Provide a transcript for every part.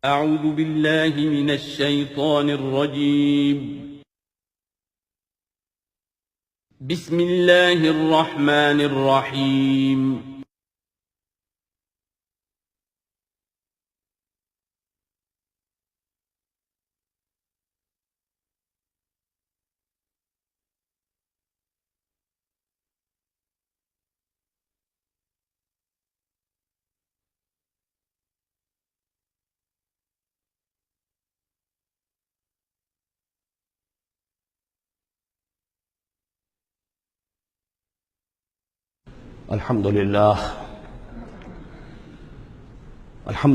أعوذ بالله من الشيطان الرجيم. بسم الله الرحمن الرحيم. الحمد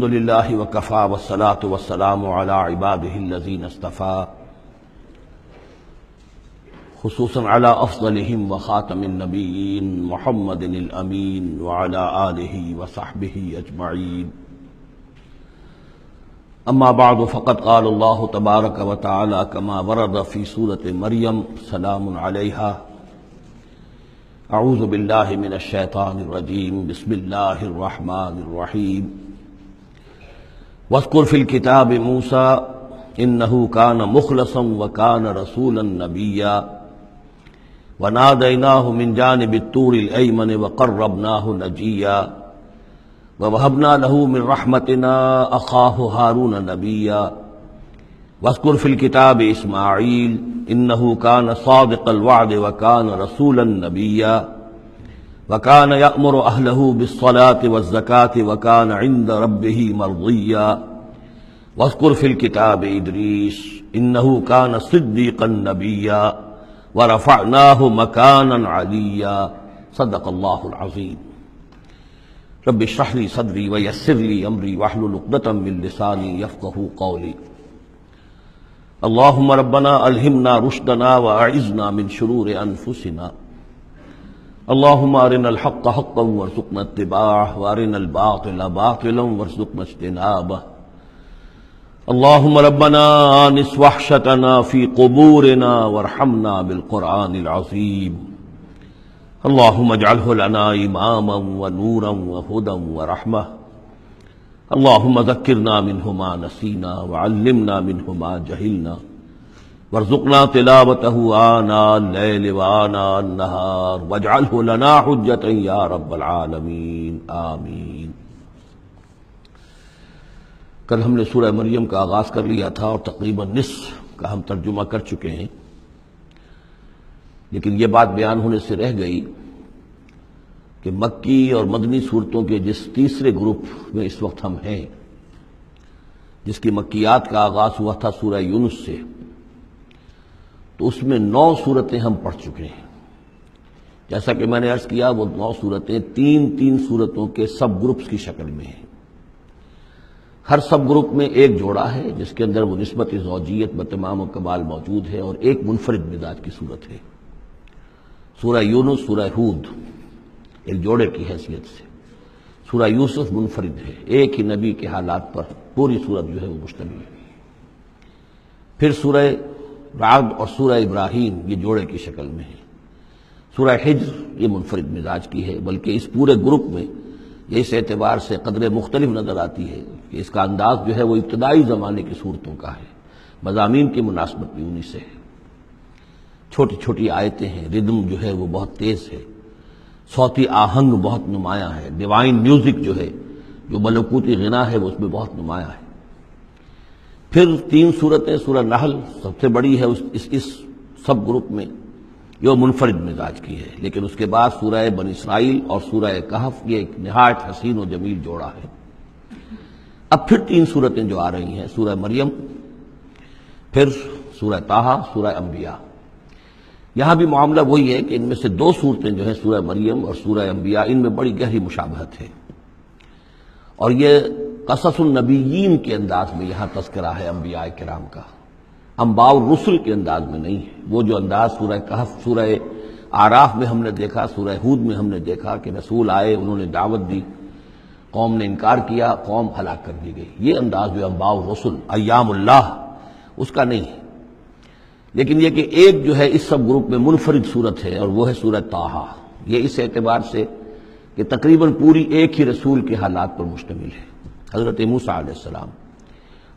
للہ وکفى والصلاة والسلام على عباده الذین اصطفى، خصوصا على افضلهم وخاتم النبیین محمد الامین وعلى آلہ وصحبہ اجمعین. اما بعد فقد قال اللہ تبارک وتعالی كما ورد في سورة مریم سلام علیہا. اعوذ باللہ من الشیطان الرجیم، بسم اللہ الرحمن الرحیم. واذکر فی الکتاب موسیٰ انہ کان مخلصا وکان رسولا نبیا ونادیناہ من جانب الطور الایمن وقربناہ نجیا ووہبنا لہ من رحمتنا اخاہ ہارون نبیا. واذکر فی الکتاب اسماعیل انہ کان صادق الوعد وکان رسولا نبیا وکان یأمر اہلہ بالصلاة والزکاة وکان عند ربہ مرضیا. واذکر فی الکتاب ادریس انہ کان صدیقا نبیا ورفعناہ مکانا علیا. صدق اللہ العظیم. رب اشرح لی صدری ویسر لی امری واحلل عقدۃ من لسانی یفقہوا قولی. اللہم ربنا الہمنا رشدنا واعذنا من شرور انفسنا. اللہم ارنا الحق حقا وارزقنا اتباعہ وارنا الباطل باطلا وارزقنا اجتنابہ. اللہم ربنا آنس وحشتنا فی قبورنا وارحمنا بالقرآن العظیم. اللہم اجعلہ لنا اماما ونورا وہدا ورحمہ. اللہم ذکرنا منہ ما نسینا وعلمنا منہ ما جہلنا وارزقنا تلاوتہ آناء اللیل وآناء النہار واجعلہ لنا حجتا یا رب العالمین آمین. کل ہم نے سورہ مریم کا آغاز کر لیا تھا اور تقریباً نصف کا ہم ترجمہ کر چکے ہیں، لیکن یہ بات بیان ہونے سے رہ گئی کہ مکی اور مدنی صورتوں کے جس تیسرے گروپ میں اس وقت ہم ہیں، جس کی مکیات کا آغاز ہوا تھا سورہ یونس سے، تو اس میں 9 صورتیں ہم پڑھ چکے ہیں. جیسا کہ میں نے عرض کیا، وہ 9 صورتیں تین صورتوں کے سب گروپس کی شکل میں ہیں. ہر سب گروپ میں ایک جوڑا ہے جس کے اندر وہ نسبت زوجیت بتمام و کمال موجود ہے، اور ایک منفرد مزاج کی صورت ہے. سورہ یونس، سورہ ہود ایک جوڑے کی حیثیت سے، سورہ یوسف منفرد ہے، ایک ہی نبی کے حالات پر پوری صورت جو ہے وہ مشتمل ہے. پھر سورہ رعد اور سورہ ابراہیم یہ جوڑے کی شکل میں ہے. سورہ حجر یہ منفرد مزاج کی ہے، بلکہ اس پورے گروپ میں یہ اس اعتبار سے قدرے مختلف نظر آتی ہے کہ اس کا انداز جو ہے وہ ابتدائی زمانے کی صورتوں کا ہے. مضامین کی مناسبت بھی انہی سے ہے. چھوٹی چھوٹی آیتیں ہیں، ردم جو ہے وہ بہت تیز ہے، صوتی آہنگ بہت نمایاں ہے، ڈیوائن میوزک جو ہے، جو ملکوتی غنا ہے، وہ اس میں بہت نمایاں ہے. پھر 3 صورتیں، سورہ نحل سب سے بڑی ہے اس سب گروپ میں، جو منفرد مزاج کی ہے. لیکن اس کے بعد سورہ بنی اسرائیل اور سورہ کہف یہ ایک نہایت حسین و جمیل جوڑا ہے. اب پھر 3 صورتیں جو آ رہی ہیں، سورہ مریم، پھر سورہ طٰہٰ، سورہ انبیاء. یہاں بھی معاملہ وہی ہے کہ ان میں سے 2 صورتیں جو ہیں سورہ مریم اور سورہ انبیاء، ان میں بڑی گہری مشابہت ہے، اور یہ قصص النبیین کے انداز میں یہاں تذکرہ ہے انبیاء کرام کا، انباء الرسل کے انداز میں نہیں ہے. وہ جو انداز سورہ کہف، سورہ اعراف میں ہم نے دیکھا، سورہ ہود میں ہم نے دیکھا کہ رسول آئے، انہوں نے دعوت دی، قوم نے انکار کیا، قوم ہلاک کر دی گئی. یہ انداز جو انباء الرسل، ایام اللہ، اس کا نہیں ہے. لیکن یہ کہ ایک جو ہے اس سب گروپ میں منفرد صورت ہے، اور وہ ہے سورہ طٰہٰ. یہ اس اعتبار سے کہ تقریباً پوری ایک ہی رسول کے حالات پر مشتمل ہے، حضرت موسیٰ علیہ السلام.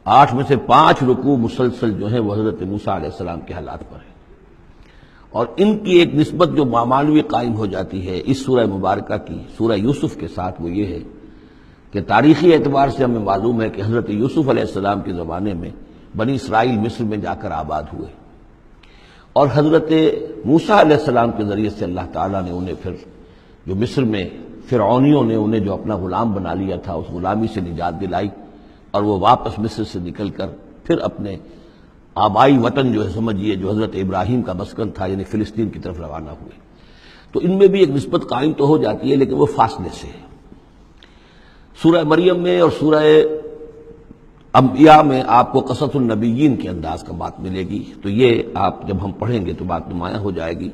8 میں سے 5 رکوع مسلسل جو ہیں وہ حضرت موسیٰ علیہ السلام کے حالات پر ہیں، اور ان کی ایک نسبت جو معنوی قائم ہو جاتی ہے اس سورہ مبارکہ کی سورہ یوسف کے ساتھ، وہ یہ ہے کہ تاریخی اعتبار سے ہمیں معلوم ہے کہ حضرت یوسف علیہ السلام کے زمانے میں بنی اسرائیل مصر میں جا کر آباد ہوئے، اور حضرت موسیٰ علیہ السلام کے ذریعے سے اللہ تعالیٰ نے انہیں پھر جو مصر میں فرعونیوں نے انہیں جو اپنا غلام بنا لیا تھا اس غلامی سے نجات دلائی، اور وہ واپس مصر سے نکل کر پھر اپنے آبائی وطن جو ہے سمجھیے جو حضرت ابراہیم کا مسکن تھا یعنی فلسطین کی طرف روانہ ہوئے۔ تو ان میں بھی ایک نسبت قائم تو ہو جاتی ہے لیکن وہ فاصلے سے ہے۔ سورہ مریم میں اور سورہ انبیاء میں آپ کو قصص النبیین کے انداز کا بات ملے گی، تو یہ آپ جب ہم پڑھیں گے تو بات نمایاں ہو جائے گی۔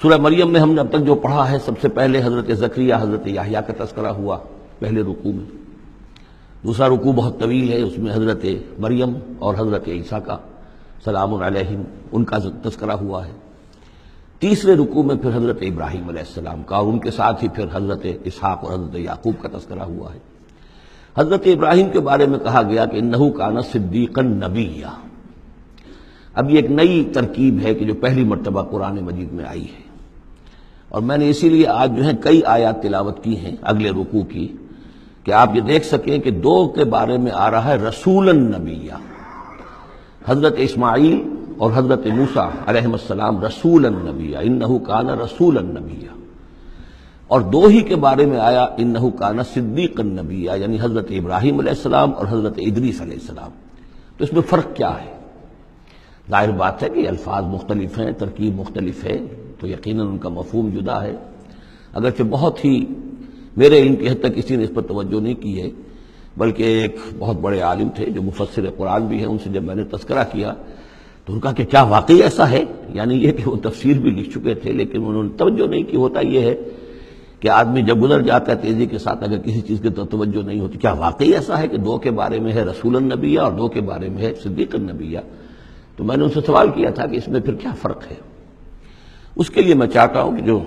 سورہ مریم میں ہم نے اب تک جو پڑھا ہے، سب سے پہلے حضرت زکریہ حضرت یحییٰ کا تذکرہ ہوا پہلے رکوع میں، دوسرا رکوع بہت طویل ہے، اس میں حضرت مریم اور حضرت عیسیٰ کا سلام علیہم ان کا تذکرہ ہوا ہے۔ تیسرے رکوع میں پھر حضرت ابراہیم علیہ السلام کا اور ان کے ساتھ ہی پھر حضرت اسحاق اور حضرت یعقوب کا تذکرہ ہوا ہے۔ حضرت ابراہیم کے بارے میں کہا گیا کہ انہ کان صدیقا نبیّا۔ اب یہ ایک نئی ترکیب ہے کہ جو پہلی مرتبہ قرآن مجید میں آئی ہے، اور میں نے اسی لیے آج جو ہے کئی آیات تلاوت کی ہیں اگلے رکوع کی کہ آپ یہ دیکھ سکیں کہ 2 کے بارے میں آ رہا ہے رسولا نبیّا، حضرت اسماعیل اور حضرت موسیٰ علیہ السلام رسولا نبیّا، انہ کان رسولا نبیّا، اور 2 ہی کے بارے میں آیا انہ کان صدیقا نبیّا، یعنی حضرت ابراہیم علیہ السلام اور حضرت ادریس علیہ السلام۔ تو اس میں فرق کیا ہے؟ ظاہر بات ہے کہ الفاظ مختلف ہیں، ترکیب مختلف ہے، تو یقیناً ان کا مفہوم جدا ہے، اگرچہ بہت ہی میرے علم کی حد تک کسی نے اس پر توجہ نہیں کی ہے، بلکہ ایک بہت بڑے عالم تھے جو مفسر قرآن بھی ہیں، ان سے جب میں نے تذکرہ کیا تو ان کا کہ کیا واقعی ایسا ہے؟ یعنی یہ کہ وہ تفسیر بھی لکھ چکے تھے لیکن انہوں نے توجہ نہیں کی۔ ہوتا یہ ہے کہ آدمی جب گزر جاتا ہے تیزی کے ساتھ اگر کسی چیز کی توجہ نہیں ہوتی، کیا واقعی ایسا ہے کہ 2 کے بارے میں ہے رسول النبیہ اور 2 کے بارے میں ہے صدیق النبیہ؟ تو میں نے ان سے سوال کیا تھا کہ اس میں پھر کیا فرق ہے؟ اس کے لیے میں چاہتا ہوں کہ جو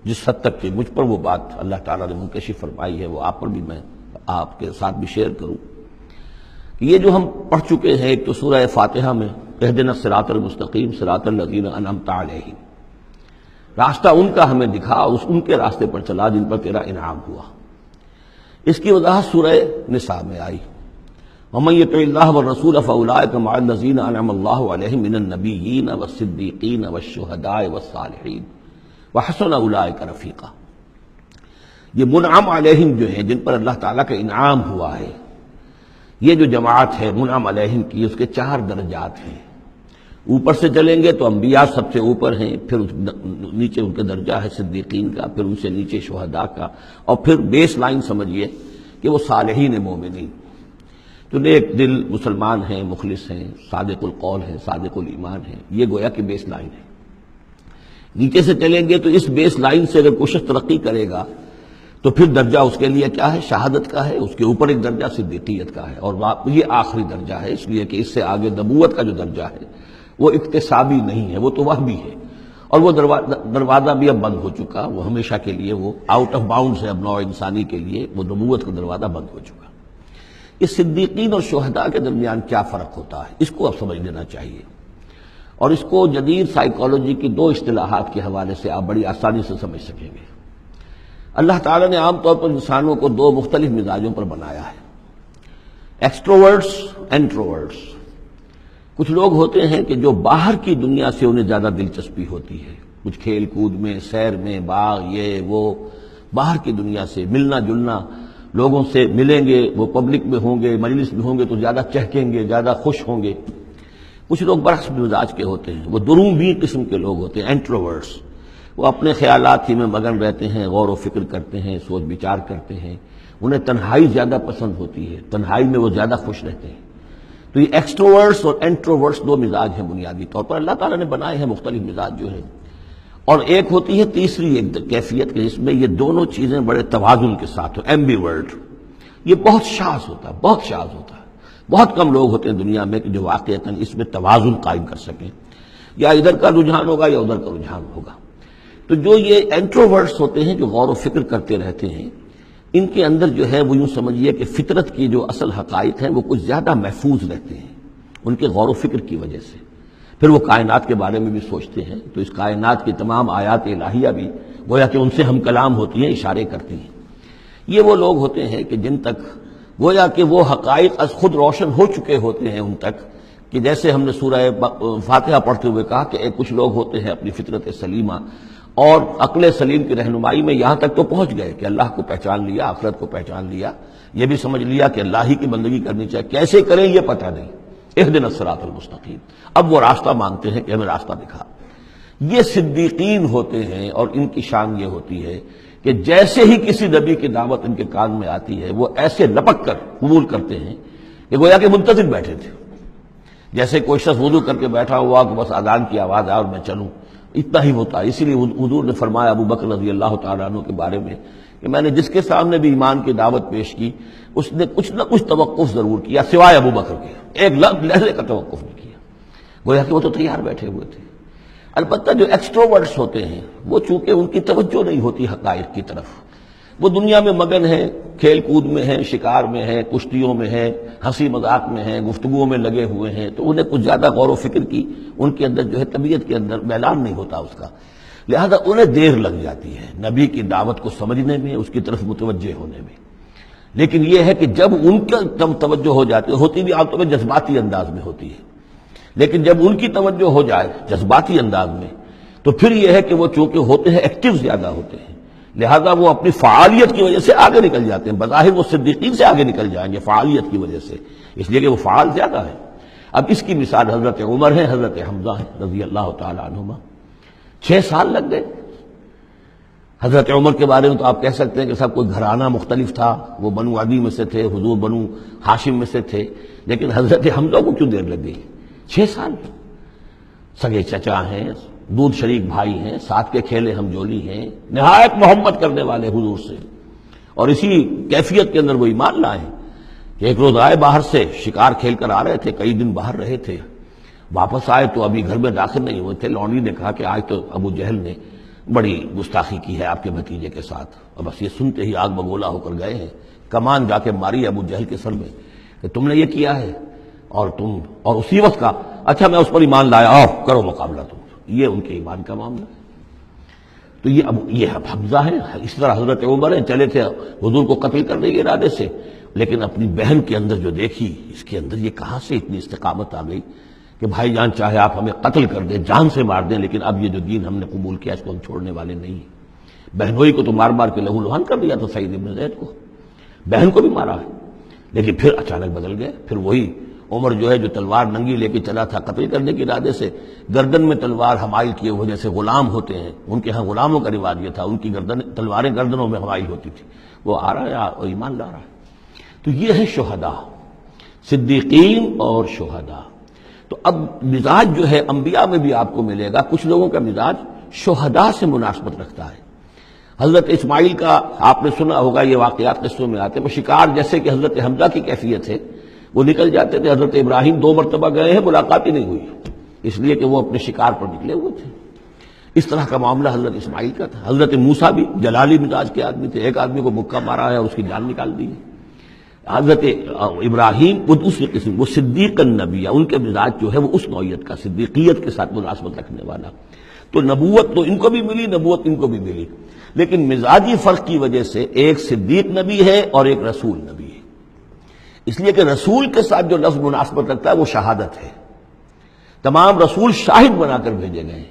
جس حد تک کہ مجھ پر وہ بات اللہ تعالیٰ نے منکشف فرمائی ہے وہ آپ پر بھی میں آپ کے ساتھ بھی شیئر کروں کہ یہ جو ہم پڑھ چکے ہیں، ایک تو سورہ فاتحہ میں اہدنا الصراط المستقیم صراط الذین انعمت علیہم، راستہ ان کا ہمیں دکھا اور ان کے راستے پر چلا جن پر تیرا انعام ہوا۔ اس کی وضاحت سورہ نساء میں آئی، وَمَن يُطِعِ اللَّهَ وَالرَّسُولَ فَأُولَٰئِكَ مَعَ الَّذِينَ أَنْعَمَ اللَّهُ عَلَيْهِم مِّنَ النَّبِيِّينَ وَالصِّدِّيقِينَ وَالشُّهَدَاءِ وَالصَّالِحِينَ وَحَسُنَ أُولَٰئِكَ رَفِیقًا۔ یہ منعم علیہم جو ہیں، جن پر اللہ تعالیٰ کا انعام ہوا ہے، یہ جو جماعت ہے منعم علیہم کی، اس کے 4 درجات ہیں۔ اوپر سے چلیں گے تو انبیاء سب سے اوپر ہیں، پھر نیچے ان کا درجہ ہے صدیقین کا، پھر ان سے نیچے شہداء کا، اور پھر بیس لائن سمجھیے کہ وہ صالحین مومنین جو نیک دل مسلمان ہیں، مخلص ہیں، صادق القول ہیں، صادق الایمان ہیں، یہ گویا کہ بیس لائن ہے۔ نیچے سے چلیں گے تو اس بیس لائن سے اگر کوشش ترقی کرے گا تو پھر درجہ اس کے لیے کیا ہے؟ شہادت کا ہے، اس کے اوپر ایک درجہ صدیقیت کا ہے، اور یہ آخری درجہ ہے، اس لیے کہ اس سے آگے نبوت کا جو درجہ ہے وہ اکتسابی نہیں ہے، وہ تو وہ بھی ہے، اور وہ دروازہ بھی اب بند ہو چکا، وہ ہمیشہ کے لیے وہ آؤٹ آف باؤنڈز ہے اب نوع انسانی کے لیے، وہ نبوت کا دروازہ بند ہو چکا۔ اس صدیقین اور شہداء کے درمیان کیا فرق ہوتا ہے، اس کو اب سمجھ لینا چاہیے، اور اس کو جدید سائیکالوجی کی 2 اصطلاحات کے حوالے سے آپ بڑی آسانی سے سمجھ سکیں گے۔ اللہ تعالیٰ نے عام طور پر انسانوں کو 2 مختلف مزاجوں پر بنایا ہے، ایکسٹروورٹس، انٹروورٹس۔ کچھ لوگ ہوتے ہیں کہ جو باہر کی دنیا سے انہیں زیادہ دلچسپی ہوتی ہے، کچھ کھیل کود میں، سیر میں، باغ، یہ وہ، باہر کی دنیا سے ملنا جلنا، لوگوں سے ملیں گے، وہ پبلک میں ہوں گے، مجلس میں ہوں گے تو زیادہ چہکیں گے، زیادہ خوش ہوں گے۔ کچھ لوگ برعکس مزاج کے ہوتے ہیں، وہ درومبی قسم کے لوگ ہوتے ہیں، انٹروورٹس۔ وہ اپنے خیالات ہی میں مگن رہتے ہیں، غور و فکر کرتے ہیں، سوچ بچار کرتے ہیں، انہیں تنہائی زیادہ پسند ہوتی ہے، تنہائی میں وہ زیادہ خوش رہتے ہیں۔ تو یہ ایکسٹروورٹس اور انٹروورٹس 2 مزاج ہیں بنیادی طور پر، اللہ تعالیٰ نے بنائے ہیں مختلف مزاج جو ہیں۔ اور ایک ہوتی ہے تیسری ایک کیفیت کہ جس میں یہ دونوں چیزیں بڑے توازن کے ساتھ ہو، ایمبیورٹ۔ یہ بہت شاذ ہوتا ہے، بہت شاذ ہوتا ہے، بہت کم لوگ ہوتے ہیں دنیا میں کہ جو واقعتاً اس میں توازن قائم کر سکیں، یا ادھر کا رجحان ہوگا یا ادھر کا رجحان ہوگا۔ تو جو یہ انٹروورٹس ہوتے ہیں جو غور و فکر کرتے رہتے ہیں، ان کے اندر جو ہے وہ یوں سمجھیے کہ فطرت کی جو اصل حقائق ہیں وہ کچھ زیادہ محفوظ رہتے ہیں ان کے غور و فکر کی وجہ سے. پھر وہ کائنات کے بارے میں بھی سوچتے ہیں تو اس کائنات کی تمام آیات الہیہ بھی گویا کہ ان سے ہم کلام ہوتی ہیں، اشارے کرتی ہیں. یہ وہ لوگ ہوتے ہیں کہ جن تک گویا کہ وہ حقائق از خود روشن ہو چکے ہوتے ہیں ان تک، کہ جیسے ہم نے سورہ فاتحہ پڑھتے ہوئے کہا کہ کچھ لوگ ہوتے ہیں اپنی فطرت سلیمہ اور عقل سلیم کی رہنمائی میں یہاں تک تو پہنچ گئے کہ اللہ کو پہچان لیا، آخرت کو پہچان لیا، یہ بھی سمجھ لیا کہ اللہ ہی کی بندگی کرنی چاہیے، کیسے کریں یہ پتہ نہیں. اہدنا الصراط المستقیم، اب وہ راستہ مانگتے ہیں کہ ہمیں راستہ دکھا. یہ صدیقین ہوتے ہیں اور ان کی شان یہ ہوتی ہے کہ جیسے ہی کسی نبی کی دعوت ان کے کان میں آتی ہے وہ ایسے لپک کر قبول کرتے ہیں کہ گویا کہ منتظر بیٹھے تھے. جیسے کوئی شخص وضو کر کے بیٹھا ہوا کہ بس اذان کی آواز آئے اور میں چلوں، اتنا ہی ہوتا ہے. اسی لیے حضور نے فرمایا ابو بکر رضی اللہ تعالیٰ عنہ کے بارے میں کہ میں نے جس کے سامنے بھی ایمان کی دعوت پیش کی اس نے کچھ نہ کچھ توقف ضرور کیا سوائے ابو بکر کے، ایک لہجے کا توقف نہیں کیا. گویا کہ وہ تو تیار بیٹھے ہوئے تھے. البتہ جو ایکسٹروورٹس ہوتے ہیں وہ چونکہ ان کی توجہ نہیں ہوتی حقائق کی طرف، وہ دنیا میں مگن ہیں، کھیل کود میں ہیں، شکار میں ہیں، کشتیوں میں ہیں، ہنسی مذاق میں ہیں، گفتگوؤں میں لگے ہوئے ہیں، تو انہیں کچھ زیادہ غور و فکر کی ان کے اندر جو ہے طبیعت کے اندر میلان نہیں ہوتا اس کا، لہذا انہیں دیر لگ جاتی ہے نبی کی دعوت کو سمجھنے میں، اس کی طرف متوجہ ہونے میں. لیکن یہ ہے کہ جب ان کا توجہ ہو جاتی ہوتی بھی عام طور پہ جذباتی انداز میں ہوتی ہے، لیکن جب ان کی توجہ ہو جائے جذباتی انداز میں تو پھر یہ ہے کہ وہ چونکہ ہوتے ہیں ایکٹیو زیادہ ہوتے ہیں، لہذا وہ اپنی فعالیت کی وجہ سے آگے نکل جاتے ہیں. بظاہر وہ صدیقین سے آگے نکل جائیں گے فعالیت کی وجہ سے، اس لیے کہ وہ فعال زیادہ ہے. اب اس کی مثال حضرت عمر ہے، حضرت حمزہ ہے رضی اللہ تعالی عنہما. 6 سال لگ گئے. حضرت عمر کے بارے میں تو آپ کہہ سکتے ہیں کہ سب کوئی گھرانہ مختلف تھا، وہ بنو عدی میں سے تھے، حضور بنو ہاشم میں سے تھے، لیکن حضرت حمزہ کو کیوں دیر لگ گئی؟ 6 سال. سگے چچا ہیں، دودھ شریک بھائی ہیں، ساتھ کے کھیلے ہم جولی ہیں، نہایت محبت کرنے والے حضور سے، اور اسی کیفیت کے اندر وہ ایمان لائے کہ ایک روز آئے باہر سے، شکار کھیل کر آ رہے تھے، کئی دن باہر رہے تھے، واپس آئے تو ابھی گھر میں داخل نہیں ہوئے تھے، لونڈی نے کہا کہ آج تو ابو جہل نے بڑی گستاخی کی ہے آپ کے بھتیجے کے ساتھ. اور بس یہ سنتے ہی آگ بگولا ہو کر گئے ہیں، کمان جا کے ماری ابو جہل کے سر میں کہ تم نے یہ کیا ہے، اور اسی وقت کا اچھا میں اس پر ایمان لایا، آؤ کرو مقابلہ تم. یہ ان کے ایمان کا معاملہ ہے. تو یہ حمزہ ہے. اس طرح حضرت عمر ہیں، چلے تھے حضور کو قتل کرنے کے ارادے سے، لیکن اپنی بہن کے اندر جو دیکھی، اس کے اندر یہ کہاں سے اتنی استقامت آ گئی کہ بھائی جان چاہے آپ ہمیں قتل کر دیں، جان سے مار دیں، لیکن اب یہ جو دین ہم نے قبول کیا اس کو ہم چھوڑنے والے نہیں ہیں. بہنوئی کو تو مار مار کے لہو لہان کر دیا تھا سعید بن زید کو، بہن کو بھی مارا ہے، لیکن پھر اچانک بدل گئے. پھر وہی عمر جو ہے جو تلوار ننگی لے کے چلا تھا قتل کرنے کے ارادے سے، گردن میں تلوار حمائل کیے ہوئے جیسے غلام ہوتے ہیں، ان کے ہاں غلاموں کا رواج یہ تھا، ان کی تلواریں گردنوں میں حمائل ہوتی تھی، وہ آ رہا ہے اور ایمان لا رہا ہے. تو یہ ہے شہداء، صدیقین اور شہداء. تو اب مزاج جو ہے انبیاء میں بھی آپ کو ملے گا، کچھ لوگوں کا مزاج شہداء سے مناسبت رکھتا ہے. حضرت اسماعیل کا آپ نے سنا ہوگا، یہ واقعات قصوں میں آتے ہیں، وہ شکار جیسے کہ حضرت حمزہ کی کیفیت ہے، وہ نکل جاتے تھے. حضرت ابراہیم 2 مرتبہ گئے ہیں، ملاقات ہی نہیں ہوئی، اس لیے کہ وہ اپنے شکار پر نکلے ہوئے تھے. اس طرح کا معاملہ حضرت اسماعیل کا تھا. حضرت موسیٰ بھی جلالی مزاج کے آدمی تھے، ایک آدمی کو مکہ مارا ہے اور اس کی جان نکال دی ہے. حضرت ابراہیم وہ دوسری قسم، وہ صدیق النبی، ان کے مزاج جو ہے وہ اس نوعیت کا، صدیقیت کے ساتھ مناسبت رکھنے والا. تو نبوت تو ان کو بھی ملی، نبوت ان کو بھی ملی، لیکن مزاجی فرق کی وجہ سے ایک صدیق نبی ہے اور ایک رسول نبی ہے. اس لیے کہ رسول کے ساتھ جو لفظ مناسبت رکھتا ہے وہ شہادت ہے. تمام رسول شاہد بنا کر بھیجے گئے ہیں.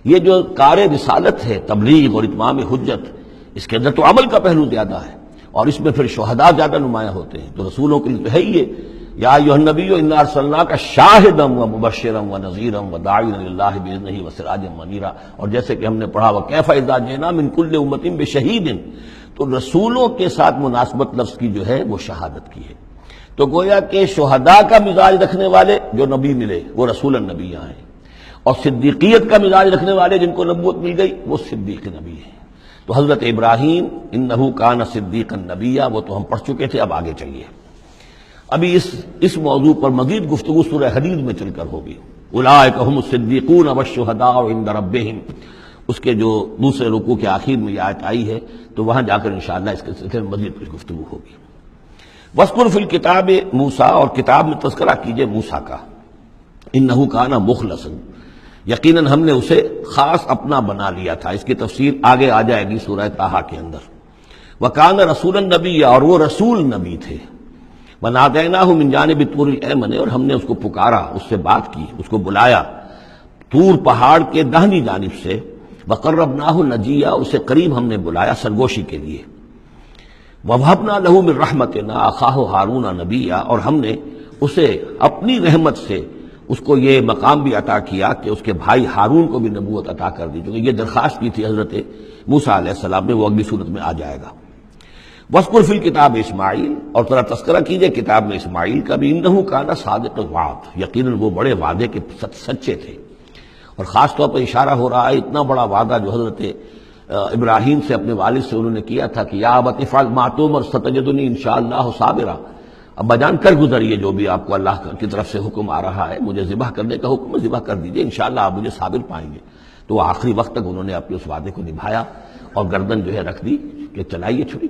یہ جو کار رسالت ہے، تبلیغ اور اتمام حجت، اس کے اندر تو عمل کا پہلو زیادہ ہے، اور اس میں پھر شہداء زیادہ نمایاں ہوتے ہیں. تو رسولوں کے لیے تو ہے ہی یہ، یا ایھا النبی انا ارسلناک شاہدا ومبشرا ونذیرا وداعیا الی اللہ باذنہ وسراجا منیرا. اور جیسے کہ ہم نے پڑھا وکیف اذا جئنا من کل امۃ بشہید، تو رسولوں کے ساتھ مناسبت لفظ کی جو ہے وہ شہادت کی ہے. تو گویا کہ شہداء کا مزاج رکھنے والے جو نبی ملے وہ رسول النبی ہیں، اور صدیقیت کا مزاج رکھنے والے جن کو نبوت مل گئی وہ صدیق نبی ہیں. تو حضرت ابراہیم انہ کان صدیقا نبیا، وہ تو ہم پڑھ چکے تھے. اب آگے چلیے، ابھی اس موضوع پر مزید گفتگو سورہ حدید میں چل کر ہوگی. اولئک ھم الصدیقون والشہداء عند ربہم اس کے جو دوسرے رکوع کے آخر میں یہ آیت آئی ہے، تو وہاں جا کر انشاءاللہ اس کے سلسلے میں مزید کچھ گفتگو ہوگی۔ وَاذْكُرْ فِي الْكِتَابِ موسیٰ، اور کتاب میں تذکرہ کیجئے موسیٰ کا، اِنَّهُ كَانَ مُخْلَصًا، یقیناً ہم نے اسے خاص اپنا بنا لیا تھا۔ اس کی تفسیر آگے آ جائے گی سورہ طٰہٰ کے اندر۔ وَكَانَ رَسُولًا نَبِيًّا، اور وہ رسول نبی تھے۔ وَنَادَيْنَاهُ مِن جَانِبِ الطُّورِ الْأَيْمَنِ، اور ہم نے اس کو پکارا، اس سے بات کی، اس کو بلایا طور پہاڑ کے داہنی جانب سے۔ وَقَرَّبْنَاهُ نَجِيًّا، اسے قریب ہم نے بلایا سرگوشی کے لیے۔ وَوَهَبْنَا لَهُ مِن رَحْمَتِنَا أَخَاهُ هَارُونَ نَبِيًّا، اور ہم نے اسے اپنی رحمت سے اس کو یہ مقام بھی عطا کیا کہ اس کے بھائی ہارون کو بھی نبوت عطا کر دی، کیونکہ یہ درخواست کی تھی حضرت موسیٰ علیہ السلام نے، وہ اگلی صورت میں آ جائے گا۔ وَاذْكُرْ فِي الْكِتَابِ اسماعیل، اور ذرا تذکرہ کیجئے کتاب میں اسماعیل کا بھی، إِنَّهُ كَانَ صَادِقَ الْوَعْدِ، یقیناً وہ بڑے وعدے کے سچے تھے۔ اور خاص طور پر اشارہ ہو رہا ہے اتنا بڑا وعدہ جو حضرت ابراہیم سے اپنے والد سے انہوں نے کیا تھا کہ یا ابت افعل ما تؤمر ستجدنی انشاءاللہ صابرا، ابا جان کر گزریے جو بھی آپ کو اللہ کی طرف سے حکم آ رہا ہے، مجھے ذبح کرنے کا حکم ہے، ذبح کر دیجئے، انشاءاللہ آپ مجھے صابر پائیں گے۔ تو وہ آخری وقت تک انہوں نے اپنے اس وعدے کو نبھایا اور گردن جو ہے رکھ دی کہ چلائیے چھری۔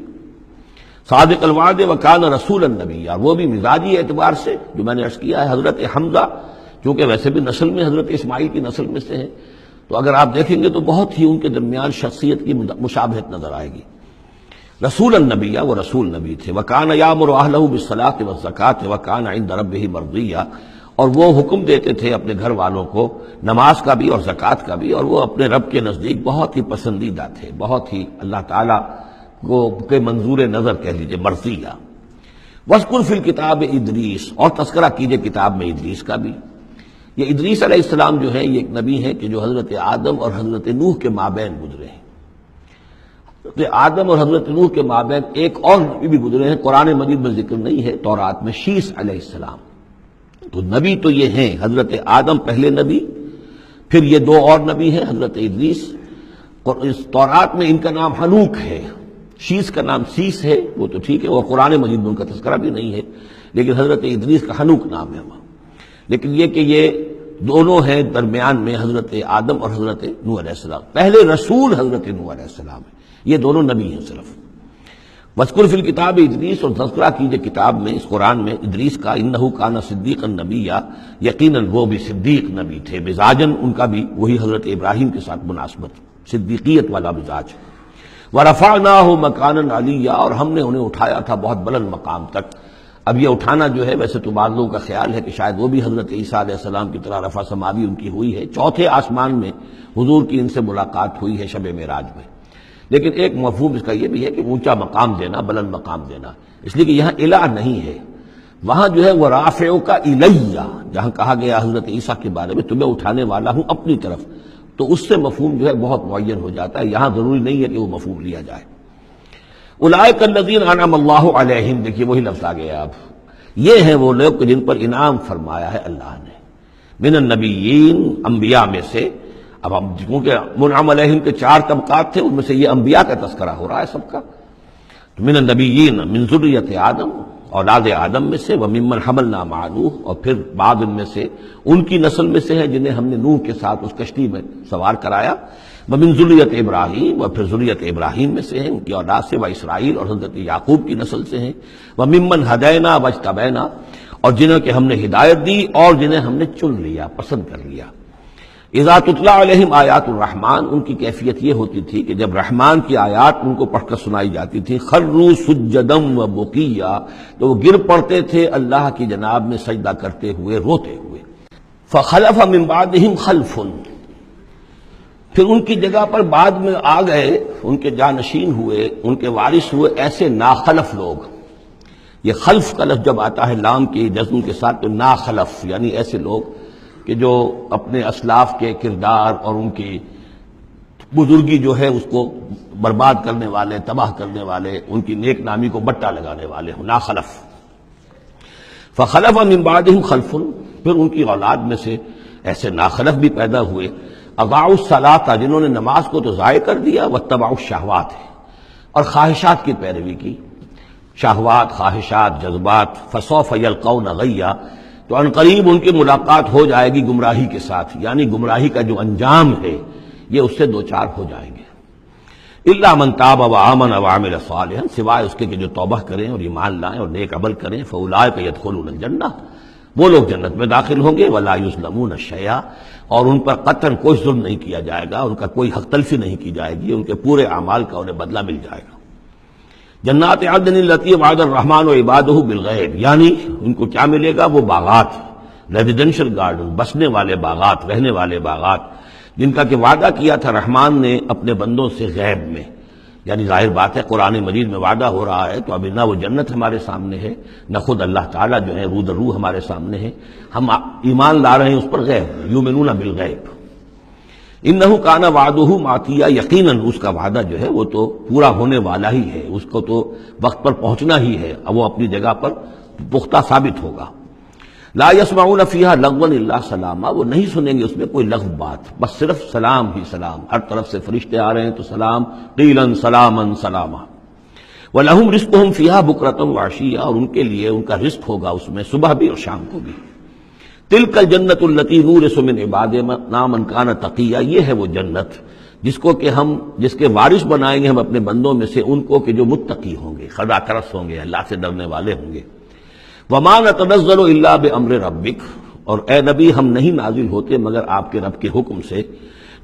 صادق الوعد وکان رسولا نبیا، وہ بھی مزاجی اعتبار سے جو میں نے عرض کیا ہے، حضرت حمزہ چونکہ ویسے بھی نسل میں حضرت اسماعیل کی نسل میں سے ہیں، تو اگر آپ دیکھیں گے تو بہت ہی ان کے درمیان شخصیت کی مشابہت نظر آئے گی۔ رسول النبی، وہ رسول نبی تھے۔ وکان یامر اہلہ بالصلاۃ والزکاۃ وکان عند ربہ مرضیہ، اور وہ حکم دیتے تھے اپنے گھر والوں کو نماز کا بھی اور زکوٰۃ کا بھی، اور وہ اپنے رب کے نزدیک بہت ہی پسندیدہ تھے، بہت ہی اللہ تعالیٰ کو کے منظور نظر کہہ لیجیے، مرضیہ۔ وَاذْكُرْ فِي الْكِتَابِ ادریس، اور تذکرہ کیجئے کتاب میں ادریس کا بھی۔ یہ ادریس علیہ السلام جو ہے یہ ایک نبی ہے کہ جو حضرت آدم اور حضرت نوح کے مابین گزرے ہیں۔ حضرت آدم اور حضرت نوح کے مابین ایک اور نبی بھی گزرے ہیں، قرآن مجید میں ذکر نہیں ہے، تورات میں شیس علیہ السلام۔ تو نبی تو یہ ہیں، حضرت آدم پہلے نبی، پھر یہ دو اور نبی ہیں حضرت ادریس۔ اس تورات میں ان کا نام حنوک ہے، شیس کا نام سیس ہے، وہ تو ٹھیک ہے، وہ قرآن مجید میں ان کا تذکرہ بھی نہیں ہے، لیکن حضرت ادریس کا حنوک نام ہے وہاں۔ لیکن یہ کہ یہ دونوں ہیں درمیان میں حضرت آدم اور حضرت نوح علیہ السلام، پہلے رسول حضرت نوح علیہ السلام ہے، یہ دونوں نبی ہیں صرف۔ وَاذْكُرْ فِي الْكِتَابِ ادریس، اور تذکرہ کیجئے کتاب میں اس قرآن میں ادریس کا، إِنَّهُ كَانَ صِدِّيقًا نَبِيًّا، یقیناً وہ بھی صدیق نبی تھے، مزاجاً ان کا بھی وہی حضرت ابراہیم کے ساتھ مناسبت، صدیقیت والا مزاج۔ وَرَفَعْنَاهُ مَكَانًا عَلِيًّا، اور ہم نے انہیں اٹھایا تھا بہت بلند مقام تک۔ اب یہ اٹھانا جو ہے ویسے تو بعض لوگوں کا خیال ہے کہ شاید وہ بھی حضرت عیسیٰ علیہ السلام کی طرح رفع سماوی ان کی ہوئی ہے، چوتھے آسمان میں حضور کی ان سے ملاقات ہوئی ہے شب معراج میں۔ لیکن ایک مفہوم اس کا یہ بھی ہے کہ اونچا مقام دینا، بلند مقام دینا، اس لیے کہ یہاں الہ نہیں ہے، وہاں جو ہے وہ رافعک الیہ، جہاں کہا گیا حضرت عیسیٰ کے بارے میں تمہیں اٹھانے والا ہوں اپنی طرف، تو اس سے مفہوم جو ہے بہت معین ہو جاتا ہے، یہاں ضروری نہیں ہے کہ وہ مفہوم لیا جائے۔ اولئک الذین انعم اللہ علیہم، دیکھیے وہی لفظ آ گیا اب، یہ ہیں وہ لوگ جن پر انعام فرمایا ہے اللہ نے، من النبیین، انبیاء میں سے۔ اب ہم کیونکہ منعم علیہم کے 4 طبقات تھے، ان میں سے یہ انبیاء کا تذکرہ ہو رہا ہے سب کا۔ من النبیین من ذریۃ آدم، اولاد آدم میں سے، وممن حملنا مع نوح، اور پھر بعد ان میں سے ان کی نسل میں سے ہیں جنہیں ہم نے نوح کے ساتھ اس کشتی میں سوار کرایا، ومن ذریۃ ابراہیم، اور پھر ذریۃ ابراہیم میں سے ہیں ان کی اولاد سے، و اسرائیل، اور حضرت یعقوب کی نسل سے ہیں، وممن ہدینا واجتبینا، اور جنہیں کہ ہم نے ہدایت دی اور جنہیں ہم نے چن لیا، پسند کر لیا۔ اذا تتلی علیہم آیات الرحمن، ان کی کیفیت یہ ہوتی تھی کہ جب رحمان کی آیات ان کو پڑھ کر سنائی جاتی تھی، خروا سجدا و بکیا، تو وہ گر پڑتے تھے اللہ کی جناب میں سجدہ کرتے ہوئے، روتے ہوئے۔ فخلف من بعدہم خلف، پھر ان کی جگہ پر بعد میں آ گئے، ان کے جانشین ہوئے، ان کے وارث ہوئے ایسے ناخلف لوگ۔ یہ خلف کا لفظ جب آتا ہے لام کی جزم کے ساتھ تو ناخلف، یعنی ایسے لوگ کہ جو اپنے اسلاف کے کردار اور ان کی بزرگی جو ہے اس کو برباد کرنے والے، تباہ کرنے والے، ان کی نیک نامی کو بٹا لگانے والے ہوں، ناخلف۔ فخلف من بعدہم خلف، پھر ان کی اولاد میں سے ایسے ناخلف بھی پیدا ہوئے، اضاعوا الصلاۃ، جنہوں نے نماز کو تو ضائع کر دیا، واتبعوا الشہوات، اور خواہشات کی پیروی کی، شہوات، خواہشات، جذبات، فسوف یلقون غیا، تو عنقریب ان کی ملاقات ہو جائے گی گمراہی کے ساتھ، یعنی گمراہی کا جو انجام ہے یہ اس سے دو چار ہو جائیں گے۔ الا من تاب وآمن وعمل صالحا، سوائے اس کے کہ جو توبہ کریں اور ایمان لائیں اور نیک عمل کریں، فاولئک يدخلون الجنہ، وہ لوگ جنت میں داخل ہوں گے، ولا یظلمون شیئا، اور ان پر قطعاً کوئی ظلم نہیں کیا جائے گا، ان کا کوئی حق تلفی نہیں کی جائے گی، ان کے پورے اعمال کا انہیں بدلہ مل جائے گا۔ جنات عدن التی وعد الرحمن وعبادہ بالغیب، یعنی ان کو کیا ملے گا؟ وہ باغات، ریزیڈینشل گارڈن، بسنے والے باغات، رہنے والے باغات، جن کا کہ وعدہ کیا تھا رحمان نے اپنے بندوں سے غیب میں۔ یعنی ظاہر بات ہے قرآن مجید میں وعدہ ہو رہا ہے تو ابھی نہ وہ جنت ہمارے سامنے ہے، نہ خود اللہ تعالیٰ جو ہے روح در روح ہمارے سامنے ہے، ہم ایمان لا رہے ہیں اس پر غیب، یؤمنون بالغیب۔ انہ کان وعدہ ماتیا، یقیناً اس کا وعدہ جو ہے وہ تو پورا ہونے والا ہی ہے، اس کو تو وقت پر پہنچنا ہی ہے، اب وہ اپنی جگہ پر پختہ ثابت ہوگا۔ لا يسمعون فیہا لغوا الا سلاما، وہ نہیں سنیں گے اس میں کوئی لغو بات، بس صرف سلام ہی سلام، ہر طرف سے فرشتے آ رہے ہیں تو سلام، قیلا سلاما سلاما۔ وَلَهُمْ رِزْقُهُمْ فِيهَا بُكْرَةً وَعَشِيًّا، اور ان کے لیے ان کا رزق ہوگا اس میں صبح بھی اور شام کو بھی۔ تِلْكَ الْجَنَّةُ الَّتِي نُورِثُ مِنْ عِبَادِنَا مَنْ كَانَ تَقِيًّا، یہ ہے وہ جنت جس کو کہ ہم جس کے وارث بنائیں گے ہم اپنے بندوں میں سے ان کو کہ جو متقی ہوں گے، خدا ترس ہوں گے، اللہ سے ڈرنے والے ہوں گے۔ وَمَا نَتَنَزَّلُ إِلَّا بِأَمْرِ رَبِّكَ، اور اے نبی ہم نہیں نازل ہوتے مگر آپ کے رب کے حکم سے۔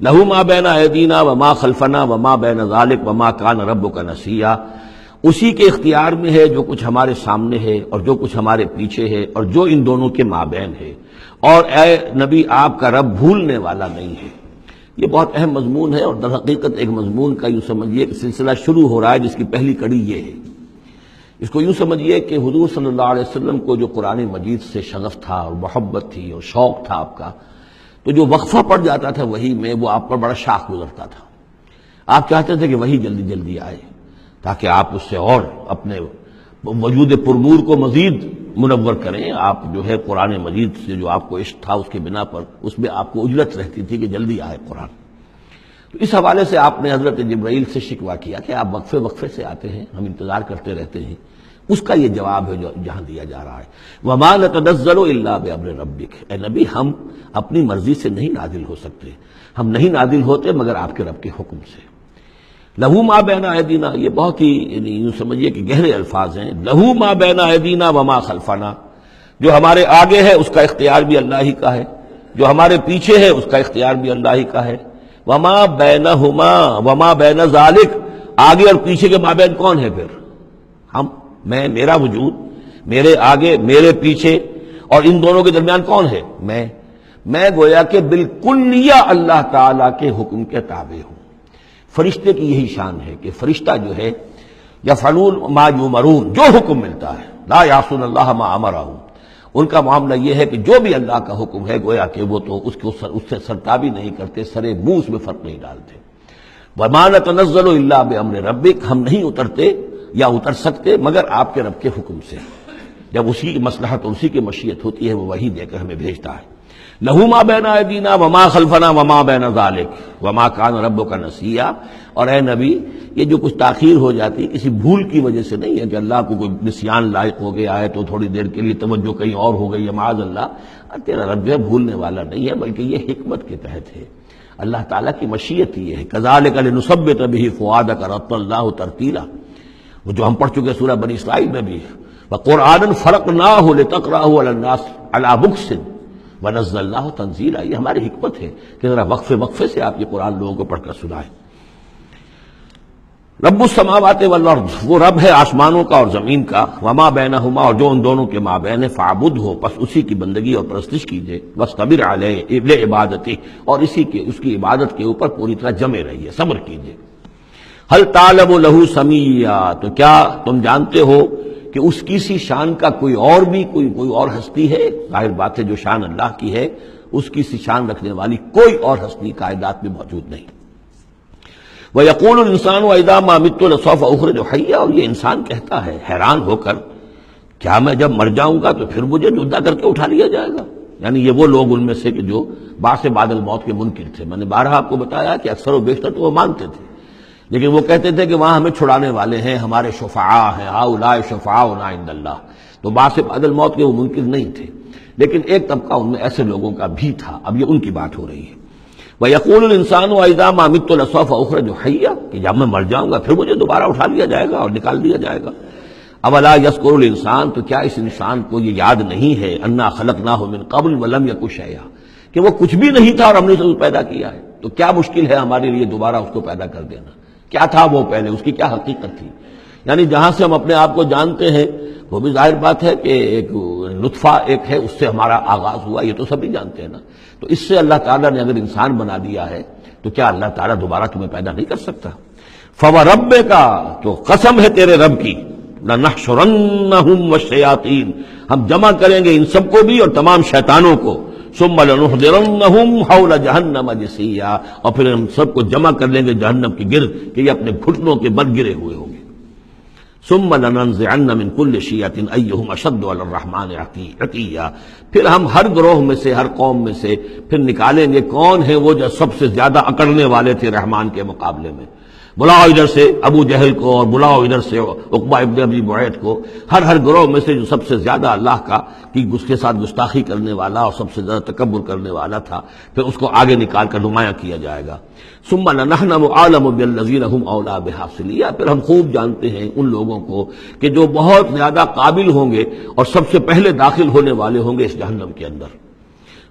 لَهُ مَا بَيْنَ أَيْدِينَا وَمَا خَلْفَنَا وَمَا بَيْنَ ذَلِكَ وَمَا كَانَ رَبُّكَ نَسِيًّا، اسی کے اختیار میں ہے جو کچھ ہمارے سامنے ہے اور جو کچھ ہمارے پیچھے ہے اور جو ان دونوں کے مابین ہے، اور اے نبی آپ کا رب بھولنے والا نہیں ہے۔ یہ بہت اہم مضمون ہے، اور در حقیقت ایک مضمون کا یوں سمجھیے کہ سلسلہ شروع ہو رہا ہے جس کی پہلی کڑی یہ ہے۔ اس کو یوں سمجھیے کہ حضور صلی اللہ علیہ وسلم کو جو قرآن مجید سے شغف تھا اور محبت تھی اور شوق تھا آپ کا، تو جو وقفہ پڑ جاتا تھا وہی میں، وہ آپ پر بڑا شاق گزرتا تھا۔ آپ چاہتے تھے کہ وہی جلدی جلدی آئے تاکہ آپ اس سے اور اپنے وجود پرنور کو مزید منور کریں۔ آپ جو ہے قرآن مجید سے جو آپ کو عشق تھا اس کے بنا پر اس میں آپ کو اجلت رہتی تھی کہ جلدی آئے قرآن۔ تو اس حوالے سے آپ نے حضرت جبرائیل سے شکوہ کیا کہ آپ وقفے وقفے سے آتے ہیں، ہم انتظار کرتے رہتے ہیں۔ اس کا یہ جواب ہے جو جہاں دیا جا رہا ہے، وَمَا نَتَنَزَّلُ إِلَّا بِأَمْرِ رَبِّكَ، اے نبی ہم اپنی مرضی سے نہیں نازل ہو سکتے، ہم نہیں نازل ہوتے مگر آپ کے رب کے حکم سے۔ لَهُ مَا بَيْنَ أَيْدِينَا، یہ بہت ہی یوں سمجھیے کہ گہرے الفاظ ہیں۔ لَهُ مَا بَيْنَ أَيْدِينَا وَمَا خَلْفَنَا، جو ہمارے آگے ہے اس کا اختیار بھی اللہ ہی کا ہے، جو ہمارے پیچھے ہے اس کا اختیار بھی اللہ ہی کا ہے۔ وَمَا بَيْنَهُمَا وَمَا بَيْنَ ذَلِكَ، آگے اور پیچھے کے مابین کون ہے پھر؟ ہم، میں، میرا وجود، میرے آگے میرے پیچھے، اور ان دونوں کے درمیان کون ہے؟ میں گویا کہ بالکلیہ اللہ تعالیٰ کے حکم کے تابع ہوں۔ فرشتے کی یہی شان ہے کہ فرشتہ جو ہے یفعلون ما یؤمرون، جو حکم ملتا ہے، لا یعصون اللہ ما امرہم، ان کا معاملہ یہ ہے کہ جو بھی اللہ کا حکم ہے گویا کہ وہ تو اس سے سرتابی نہیں کرتے، سرے منہ اس میں فرق نہیں ڈالتے۔ وَمَا نَتَنَزَّلُ إِلَّا بِأَمْرِ رَبِّكَ، ہم نہیں اترتے یا اتر سکتے مگر آپ کے رب کے حکم سے، جب اسی کی مصلحت اور اسی کی مشیت ہوتی ہے وہ وہی دے کر ہمیں بھیجتا ہے۔ لَهُ مَا بَيْنَ أَيْدِينَا وَمَا خَلْفَنَا وَمَا بَيْنَ ذَلِكَ وَمَا كَانَ رَبُّكَ نَسِيًّا، اور اے نبی یہ جو کچھ تاخیر ہو جاتی کسی بھول کی وجہ سے نہیں ہے کہ اللہ کو کوئی نسیان لائق ہو گیا ہے تو تھوڑی دیر کے لیے توجہ کہیں اور ہو گئی ہے، معاذ اللہ، تیرا رب جو ہے بھولنے والا نہیں ہے بلکہ یہ حکمت کے تحت ہے، اللہ تعالیٰ کی مشیت یہ ہے۔ كَذَلِكَ لِنُثَبِّتَ بِهِ فُؤَادَكَ رَتَّلْنَاهُ تَرْتِيلًا، وہ جو ہم پڑھ چکے سورہ بنی اسرائیل میں بھی، وَقُرْآنًا فَرَقْنَاهُ لِتَقْرَأَهُ عَلَى النَّاسِ عَلَى مُكْثٍ وَنَزَّلْنَاهُ تَنزِيلًا، یہ ہماری حکمت ہے کہ ذرا وقفے وقفے سے آپ یہ قرآن لوگوں کو پڑھ کر سنائیں۔ رب السماوات والارض، وہ رب ہے آسمانوں کا اور زمین کا، وما بینہما، اور جو ان دونوں کے مابین ہے، فاعبدہ، پس اسی کی بندگی اور پرستش کیجیے، واصطبر علیہ لعبادتہ، اور اس کی عبادت کے اوپر پوری طرح جمے رہیے، صبر کیجیے۔ هل تعلم له سمیا، تو کیا تم جانتے ہو کہ اس کی سی شان کا کوئی اور ہستی ہے؟ ظاہر بات ہے جو شان اللہ کی ہے اس کی سی شان رکھنے والی کوئی اور ہستی کائنات میں موجود نہیں۔ وَيَقُولُ الْإِنسَانُ وَإِذَا مَا مِتُّ لَسَوْفَ أُخْرَجُ حَيًّا، اور یہ انسان کہتا ہے حیران ہو کر، کیا میں جب مر جاؤں گا تو پھر مجھے زندہ کر کے اٹھا لیا جائے گا؟ یعنی یہ وہ لوگ ان میں سے کہ جو بعث بعد الموت کے منکر تھے۔ میں نے بارہا آپ کو بتایا کہ اکثر و بیشتر تو وہ مانتے تھے، لیکن وہ کہتے تھے کہ وہاں ہمیں چھڑانے والے ہیں، ہمارے شفعاء ہیں، ہؤلاء شفعاؤنا عند اللہ، تو بعث بعد الموت کے وہ منکر نہیں تھے، لیکن ایک طبقہ ان میں ایسے لوگوں کا بھی تھا، اب یہ ان کی بات ہو رہی ہے۔ وَيَقُولُ الْإِنسَانُ وَإِذَا مَا مِتُّ لَسَوْفَ أُخْرَجُ حَيًّا، کہ جب میں مر جاؤں گا پھر مجھے دوبارہ اٹھا لیا جائے گا اور نکال دیا جائے گا. اولا یذکر الانسان، تو کیا اس انسان کو یہ یاد نہیں ہے انا خلقناہ من قبل ولم یک شیئا، کہ وہ کچھ بھی نہیں تھا اور ہم نے اسے پیدا کیا ہے. تو کیا مشکل ہے ہمارے لیے دوبارہ اس کو پیدا کر دینا؟ کیا تھا وہ پہلے، اس کی کیا حقیقت تھی؟ یعنی جہاں سے ہم اپنے آپ کو جانتے ہیں وہ بھی ظاہر بات ہے کہ ایک نطفہ ایک ہے، اس سے ہمارا آغاز ہوا، یہ تو سبھی جانتے ہیں نا. تو اس سے اللہ تعالیٰ نے اگر انسان بنا دیا ہے تو کیا اللہ تعالیٰ دوبارہ تمہیں پیدا نہیں کر سکتا؟ فَوَرَبِّكَ، تو قسم ہے تیرے رب کی، لَنَحْشُرَنَّهُمْ وَالشَّيَاطِينَ، ہم جمع کریں گے ان سب کو بھی اور تمام شیطانوں کو. ثُمَّ لَنُحْضِرَنَّهُمْ حَوْلَ جَهَنَّمَ جِثِيًّا، اور پھر ہم سب کو جمع کر لیں گے جہنم کے گرد کہ یہ اپنے گھٹنوں کے بل گرے ہوئے ہوں گے. ثُمَّ لَنَنزِعَنَّ مِن كُلِّ شِيَّةٍ أَيُّهُمْ أَشَدُّ عَلَى الرَّحْمَٰنِ عِتِيًّا، پھر ہم ہر گروہ میں سے، ہر قوم میں سے پھر نکالیں گے کون ہیں وہ جو سب سے زیادہ اکڑنے والے تھے رحمان کے مقابلے میں. بلاؤ ادھر سے ابو جہل کو اور بلاؤ ادھر سے عقبہ ابن ابی معیط کو، ہر گروہ میں سے جو سب سے زیادہ اللہ کا کی اس کے ساتھ گستاخی کرنے والا اور سب سے زیادہ تکبر کرنے والا تھا، پھر اس کو آگے نکال کر نمایاں کیا جائے گا. ثم لنحن عالم بالذین هم اولی بها صلیہ، پھر ہم خوب جانتے ہیں ان لوگوں کو کہ جو بہت زیادہ قابل ہوں گے اور سب سے پہلے داخل ہونے والے ہوں گے اس جہنم کے اندر.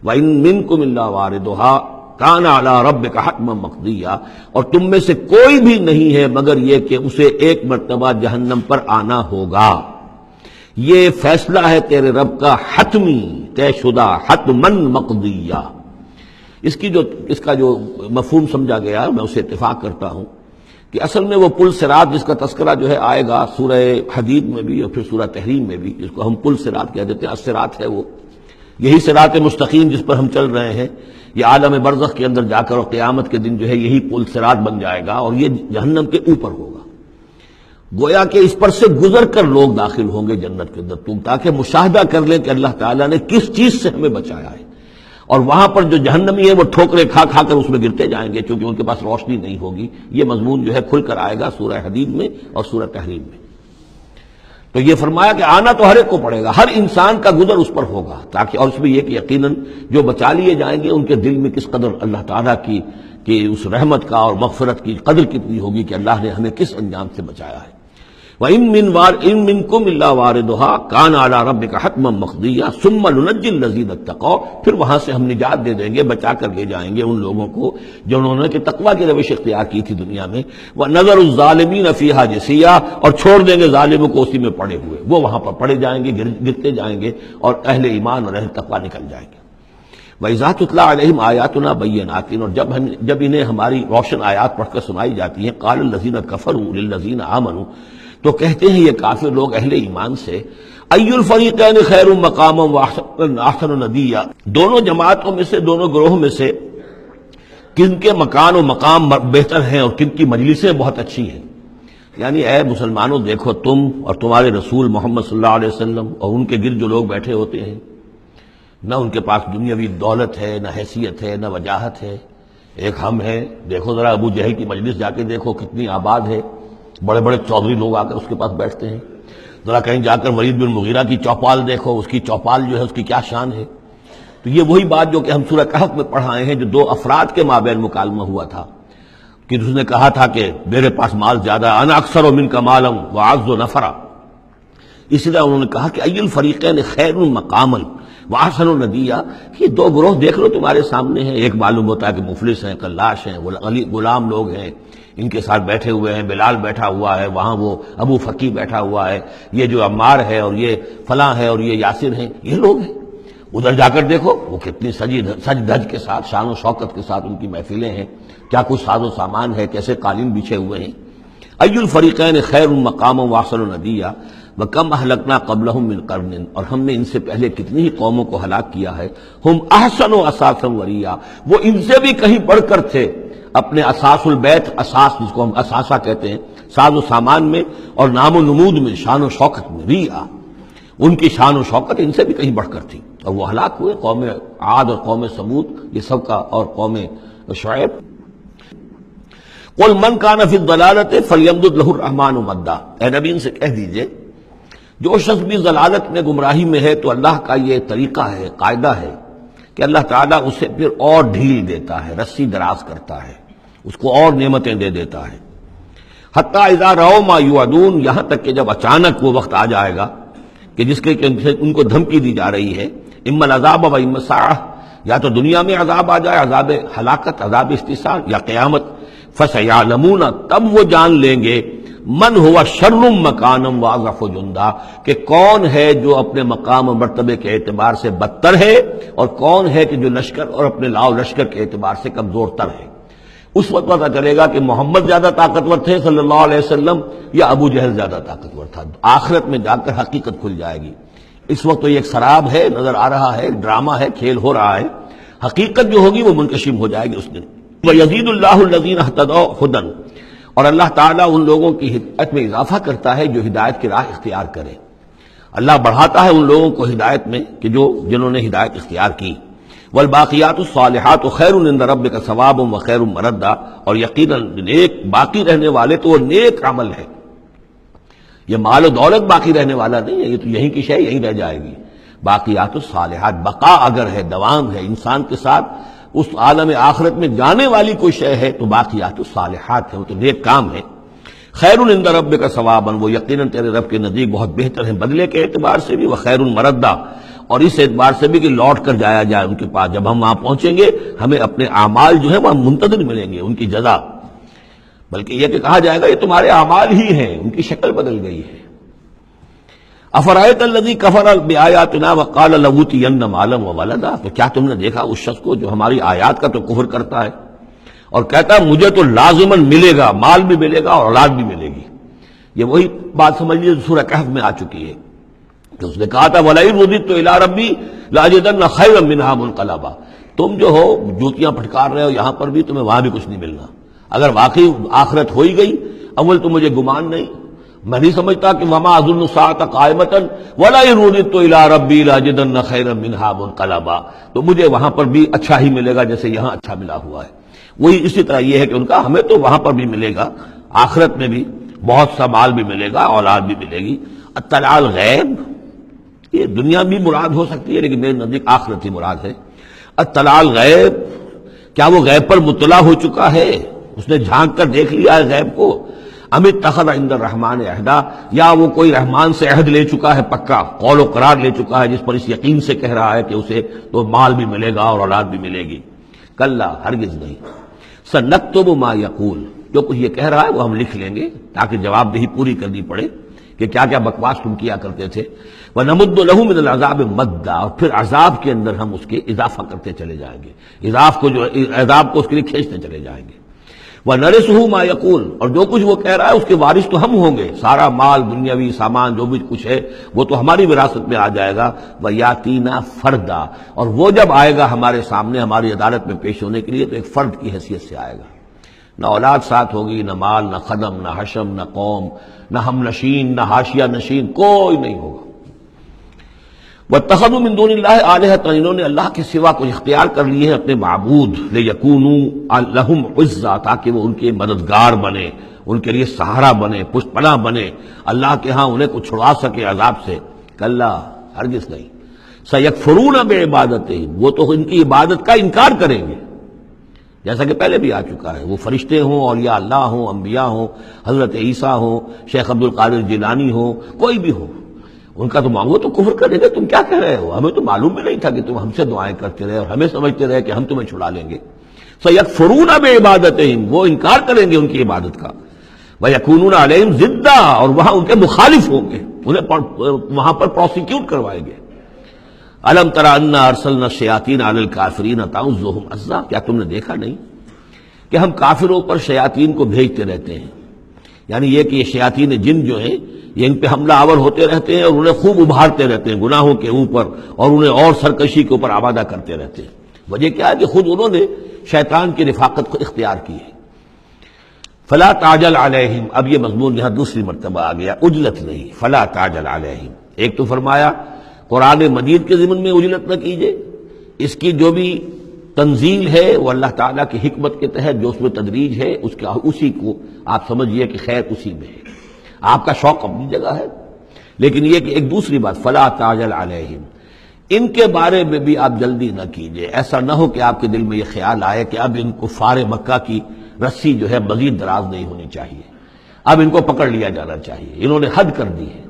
وَإِن مِّنكُمْ إِلَّا وَارِدُهَا کان علی ربک حتما مقضیا، اور تم میں سے کوئی بھی نہیں ہے مگر یہ کہ اسے ایک مرتبہ جہنم پر آنا ہوگا. یہ فیصلہ ہے تیرے رب کا حتمی، طے شدہ، حتما مقضیا. اس کا جو مفہوم سمجھا گیا میں اسے اتفاق کرتا ہوں کہ اصل میں وہ پل صراط جس کا تذکرہ جو ہے آئے گا سورہ حدید میں بھی اور پھر سورہ تحریم میں بھی، جس کو ہم پل صراط کہہ دیتے ہیں، الصراط ہے وہ، یہی صراط مستقیم جس پر ہم چل رہے ہیں. یہ عالم برزخ کے اندر جا کر اور قیامت کے دن جو ہے یہی پل صراط بن جائے گا اور یہ جہنم کے اوپر ہوگا. گویا کہ اس پر سے گزر کر لوگ داخل ہوں گے جنت کے اندر، تاکہ مشاہدہ کر لیں کہ اللہ تعالیٰ نے کس چیز سے ہمیں بچایا ہے. اور وہاں پر جو جہنمی ہے وہ ٹھوکریں کھا کھا کر اس میں گرتے جائیں گے کیونکہ ان کے پاس روشنی نہیں ہوگی. یہ مضمون جو ہے کھل کر آئے گا سورہ حدید میں اور سورہ تحریم میں. تو یہ فرمایا کہ آنا تو ہر ایک کو پڑے گا، ہر انسان کا گزر اس پر ہوگا، تاکہ اور اس میں یہ کہ یقیناً جو بچا لیے جائیں گے ان کے دل میں کس قدر اللہ تعالیٰ کی کہ اس رحمت کا اور مغفرت کی قدر کتنی ہوگی کہ اللہ نے ہمیں کس انجام سے بچایا ہے. وَإِن مِّنكُمْ إِلَّا وَارِدُهَا كَانَ عَلَىٰ رَبِّكَ حَتْمًا مَّقْضِيًّا ثُمَّ نُنَجِّي الَّذِينَ اتَّقَوْا، پھر وہاں سے ہم نجات دے دیں گے، بچا کر لے جائیں گے ان لوگوں کو جنہوں نے کہ تقویٰ کی روش اختیار کی تھی دنیا میں. وَنَذَرُ الظَّالِمِينَ فِيهَا جِثِيًّا، اور چھوڑ دیں گے ظالموں کو اسی میں پڑے ہوئے، وہ وہاں پر پڑے جائیں گے، گرتے جائیں گے اور اہل ایمان اور اہل تقویٰ نکل جائیں گے. وَإِذَا تُتْلَىٰ عَلَيْهِمْ آيَاتُنَا بَيِّنَاتٍ، اور جب انہیں ہماری روشن آیات پڑھ کر سنائی جاتی ہیں، قَالَ الَّذِينَ كَفَرُوا لِلَّذِينَ آمَنُوا، تو کہتے ہیں یہ کافر لوگ اہل ایمان سے، اَيُّ الْفَرِيقَيْنِ خَيْرٌ مَّقَامًا وَأَحْسَنُ نَدِيًّا، دونوں جماعتوں میں سے، دونوں گروہوں میں سے کن کے مکان و مقام بہتر ہیں اور کن کی مجلسیں بہت اچھی ہیں. یعنی اے مسلمانوں دیکھو، تم اور تمہارے رسول محمد صلی اللہ علیہ وسلم اور ان کے گرد جو لوگ بیٹھے ہوتے ہیں، نہ ان کے پاس دنیاوی دولت ہے، نہ حیثیت ہے، نہ وجاہت ہے. ایک ہم ہیں، دیکھو ذرا ابو جہل کی مجلس جا کے دیکھو کتنی آباد ہے، بڑے بڑے چودھری لوگ آ کر اس کے پاس بیٹھتے ہیں. ذرا کہیں جا کر ولید بن مغیرہ کی چوپال دیکھو، اس کی چوپال جو ہے اس کی کیا شان ہے. تو یہ وہی بات جو کہ ہم سورہ کہف میں پڑھائے ہیں، جو دو افراد کے مابین مکالمہ ہوا تھا کہ اس نے کہا تھا کہ میرے پاس مال زیادہ، انا اکثر منک مالا واعز نفرا. اسی طرح انہوں نے کہا کہ ای الفریقین خیر مقاما واحسن ندیا، یہ دو گروہ دیکھ لو تمہارے سامنے ہیں. ایک معلوم ہوتا ہے کہ مفلس ہیں، قلاش ہیں، غلام لوگ ہیں، ان کے ساتھ بیٹھے ہوئے ہیں، بلال بیٹھا ہوا ہے، وہاں وہ ابو فقی بیٹھا ہوا ہے، یہ جو عمار ہے اور یہ فلاں ہے اور یہ یاسر ہیں، یہ لوگ ہیں. ادھر جا کر دیکھو وہ کتنی سج دھج کے ساتھ، شان و شوکت کے ساتھ ان کی محفلیں ہیں، کیا کچھ ساز و سامان ہے، کیسے قالین بچھے ہوئے ہیں. ای الفریقین خیر مقاما واحسن ندیا وکم اہلکنا قبلہم من قرن، اور ہم نے ان سے پہلے کتنی ہی قوموں کو ہلاک کیا ہے. ہم احسن و اساسا وریا، وہ ان سے بھی کہیں بڑھ کر تھے اپنے اساس البیت، اساس جس کو ہم اساسہ کہتے ہیں، ساز و سامان میں اور نام و نمود میں، شان و شوکت میں. ریا، ان کی شان و شوکت ان سے بھی کہیں بڑھ کر تھی اور وہ ہلاک ہوئے. قوم عاد اور قوم سمود یہ سب کا، اور قوم شعیب. قل من کان فی الضلالۃ فلیمدد لہ الرحمن مدا، اے نبی ان سے کہہ دیجئے جو شخص بھی ضلالت میں، گمراہی میں ہے، تو اللہ کا یہ طریقہ ہے، قاعدہ ہے کہ کہ اللہ تعالیٰ اسے پھر اور ڈھیل دیتا ہے، رسی دراز کرتا ہے، اس کو اور نعمتیں دے دیتا ہے. حتیٰ اذا رأوا ما یوعدون، یہاں تک کہ جب اچانک وہ وقت آ جائے گا کہ جس کے ان کو دھمکی دی جا رہی ہے، اما العذاب و اما الساعہ، یا تو دنیا میں عذاب آ جائے، عذاب ہلاکت، عذاب استحصال، یا قیامت. فسیعلمون، تب وہ جان لیں گے، من ہوا شر مکانا واضعف جندا، کہ کون ہے جو اپنے مقام و مرتبے کے اعتبار سے بدتر ہے اور کون ہے کہ جو لشکر اور اپنے لاؤ لشکر کے اعتبار سے کمزور تر ہے. اس وقت پتہ چلے گا کہ محمد زیادہ طاقتور تھے صلی اللہ علیہ وسلم یا ابو جہل زیادہ طاقتور تھا. آخرت میں جا کر حقیقت کھل جائے گی. اس وقت تو یہ ایک سراب ہے، نظر آ رہا ہے، ڈرامہ ہے، کھیل ہو رہا ہے. حقیقت جو ہوگی وہ منکشف ہو جائے گی اس دن. وَيَزِيدُ اللَّهُ الَّذِينَ اهْتَدَوْا هُدًى، اور اللہ تعالیٰ ان لوگوں کی ہدایت میں اضافہ کرتا ہے جو ہدایت کی راہ اختیار کریں. اللہ بڑھاتا ہے ان لوگوں کو ہدایت میں کہ جنہوں نے ہدایت اختیار کی. والباقیات الصالحات خیر عند ربک ثواب وخیر مردا، اور یقیناً نیک باقی رہنے والے تو وہ نیک عمل ہے. یہ مال و دولت باقی رہنے والا نہیں ہے، یہ تو یہیں کی شے یہیں رہ جائے گی. باقیات الصالحات، بقا اگر ہے، دوام ہے انسان کے ساتھ، اس عالم آخرت میں جانے والی کوئی شے ہے تو باقیات الصالحات ہے، وہ تو نیک کام ہے. خیر عند ربک ثوابا، وہ یقیناً تیرے رب کے نزدیک بہت بہتر ہیں بدلے کے اعتبار سے بھی، وخیر مردا، اور اس اعتبار سے بھی کہ لوٹ کر جایا جائے ان کے پاس. جب ہم وہاں پہنچیں گے ہمیں اپنے اعمال جو ہے وہاں منتظر ملیں گے، ان کی جزا. بلکہ یہ کہ کہا جائے گا یہ تمہارے اعمال ہی ہیں، ان کی شکل بدل گئی ہے. افرأیت الذی کفر بآیاتنا وقال لأوتین مالا وولدا، تو کیا تم نے دیکھا اس شخص کو جو ہماری آیات کا تو کفر کرتا ہے اور کہتا ہے مجھے تو لازماً ملے گا، مال بھی ملے گا اور اولاد بھی ملے گی. یہ وہی بات سمجھ لیجیے جو سورہ کہف میں آ چکی ہے کہ اس نے کہا تھا وَلَئِن رُدِدتُّ إِلَىٰ رَبِّي لَأَجِدَنَّ خَيْرًا مِنْهَا مُنْقَلَبًا. تم جو ہو جوتیاں پھٹکار رہے ہو یہاں پر بھی، تمہیں وہاں بھی کچھ نہیں ملنا. اگر واقعی آخرت ہو ہی گئی، اول تو مجھے گمان نہیں، میں نہیں سمجھتا کہ وما اظن الساعۃ قائمۃ ولئن رددت الی ربی لاجدن خیرا منها منقلبا، تو مجھے وہاں پر بھی اچھا ہی ملے گا جیسے یہاں اچھا ملا ہوا ہے. وہی اسی طرح یہ ہے کہ ان کا ہمیں تو وہاں پر بھی ملے گا، آخرت میں بھی بہت سا مال بھی ملے گا، اولاد بھی ملے گی. اطلاع الغیب، یہ دنیا بھی مراد ہو سکتی ہے لیکن میرے نزدیک آخرت ہی مراد ہے. اطلاع الغیب، کیا وہ غیب پر مطلع ہو چکا ہے، اس نے جھانک کر دیکھ لیا ہے غیب کو. ام اتخذ عند الرحمن عہدا، یا وہ کوئی رحمان سے عہد لے چکا ہے، پکا قول و قرار لے چکا ہے جس پر اس یقین سے کہہ رہا ہے کہ اسے تو مال بھی ملے گا اور اولاد بھی ملے گی. کلا، ہرگز نہیں. سنکتب ما یقول، جو کچھ یہ کہہ رہا ہے وہ ہم لکھ لیں گے تاکہ جواب دہی پوری کرنی پڑے کہ کیا کیا بکواس تم کیا کرتے تھے. وَنَمُدُّ لَهُ مِنَ الْعَذَابِ مَدًّا، اور پھر عذاب کے اندر ہم اس کے اضافہ کرتے چلے جائیں گے، عذاب کو اس کے لیے کھینچتے چلے جائیں گے. وَنَرِثُهُ مَا يَقُولُ، اور جو کچھ وہ کہہ رہا ہے اس کے وارث تو ہم ہوں گے، سارا مال دنیاوی سامان جو بھی کچھ ہے وہ تو ہماری وراثت میں آ جائے گا. وَيَأْتِينَا فَرْدًا، اور وہ جب آئے گا ہمارے سامنے ہماری عدالت میں پیش ہونے کے لیے تو ایک فرد کی حیثیت سے آئے گا. نہ اولاد ساتھ ہوگی، نہ مال، نہ خدم، نہ حشم، نہ قوم، نہ ہم نشین، نہ حاشیہ نشین، کوئی نہیں ہوگا. وَاتَّخَذُوا مِن دُونِ اللَّهِ آلِهَةً، انہوں نے اللہ کے سوا کچھ اختیار کر لیے ہیں اپنے معبود، لِيَكُونُوا لَهُمْ عِزًّا، تاکہ وہ ان کے مددگار بنے، ان کے لیے سہارا بنے، پشت پناہ بنے، اللہ کے ہاں انہیں کچھ چھڑا سکے عذاب سے. کلا، ہرگز نہیں. سَيَكْفُرُونَ بِعِبَادَتِهِمْ، وہ تو ان کی عبادت کا انکار کریں گے، جیسا کہ پہلے بھی آ چکا ہے. وہ فرشتے ہوں، اولیاء اللہ ہوں، انبیاء ہوں، حضرت عیسیٰ ہوں، شیخ عبد القادر جیلانی ہوں، کوئی بھی ہو، ان کا تو مانگو تو کفر کرے گا. تم کیا کہہ رہے ہو، ہمیں تو معلوم بھی نہیں تھا کہ تم ہم سے دعائیں کرتے رہے اور ہمیں سمجھتے رہے کہ ہم تمہیں چھڑا لیں گے. سَيَكْفُرُونَ بِعِبَادَتِهِمْ، وہ انکار کریں گے ان کی عبادت کا. وَيَكُونُونَ عَلَيْهِمْ ضِدًّا، اور وہاں ان کے مخالف ہوں گے، انہیں وہاں پر پروسیکیوٹ کروائیں گے. أَلَمْ تَرَ أَنَّا أَرْسَلْنَا الشَّيَاطِينَ عَلَى الْكَافِرِينَ تَعُزُّهُمْ عَزًّا، کیا تم نے دیکھا نہیں کہ ہم کافروں پر شیاطین کو بھیجتے رہتے ہیں. یعنی یہ کہ یہ شیاطین جن جو ہیں یہ ان پہ حملہ آور ہوتے رہتے ہیں اور انہیں خوب ابھارتے رہتے ہیں گناہوں کے اوپر اور انہیں اور سرکشی کے اوپر آمادہ کرتے رہتے ہیں. وجہ کیا ہے کہ خود انہوں نے شیطان کی رفاقت کو اختیار کی ہے. فلا تعجل علیہم، اب یہ مضمون یہاں دوسری مرتبہ آ گیا، عجلت نہیں، فلا تعجل علیہم. ایک تو فرمایا قرآن مجید کے ضمن میں عجلت نہ کیجئے، اس کی جو بھی تنزیل ہے وہ اللہ تعالیٰ کی حکمت کے تحت جو اس میں تدریج ہے اسی کو آپ سمجھیے کہ خیر اسی میں ہے. آپ کا شوق اپنی جگہ ہے، لیکن یہ کہ ایک دوسری بات فلا تعجل علیہم، ان کے بارے میں بھی آپ جلدی نہ کیجیے، ایسا نہ ہو کہ آپ کے دل میں یہ خیال آئے کہ اب ان کفار مکہ کی رسی جو ہے مزید دراز نہیں ہونی چاہیے، اب ان کو پکڑ لیا جانا چاہیے، انہوں نے حد کر دی ہے۔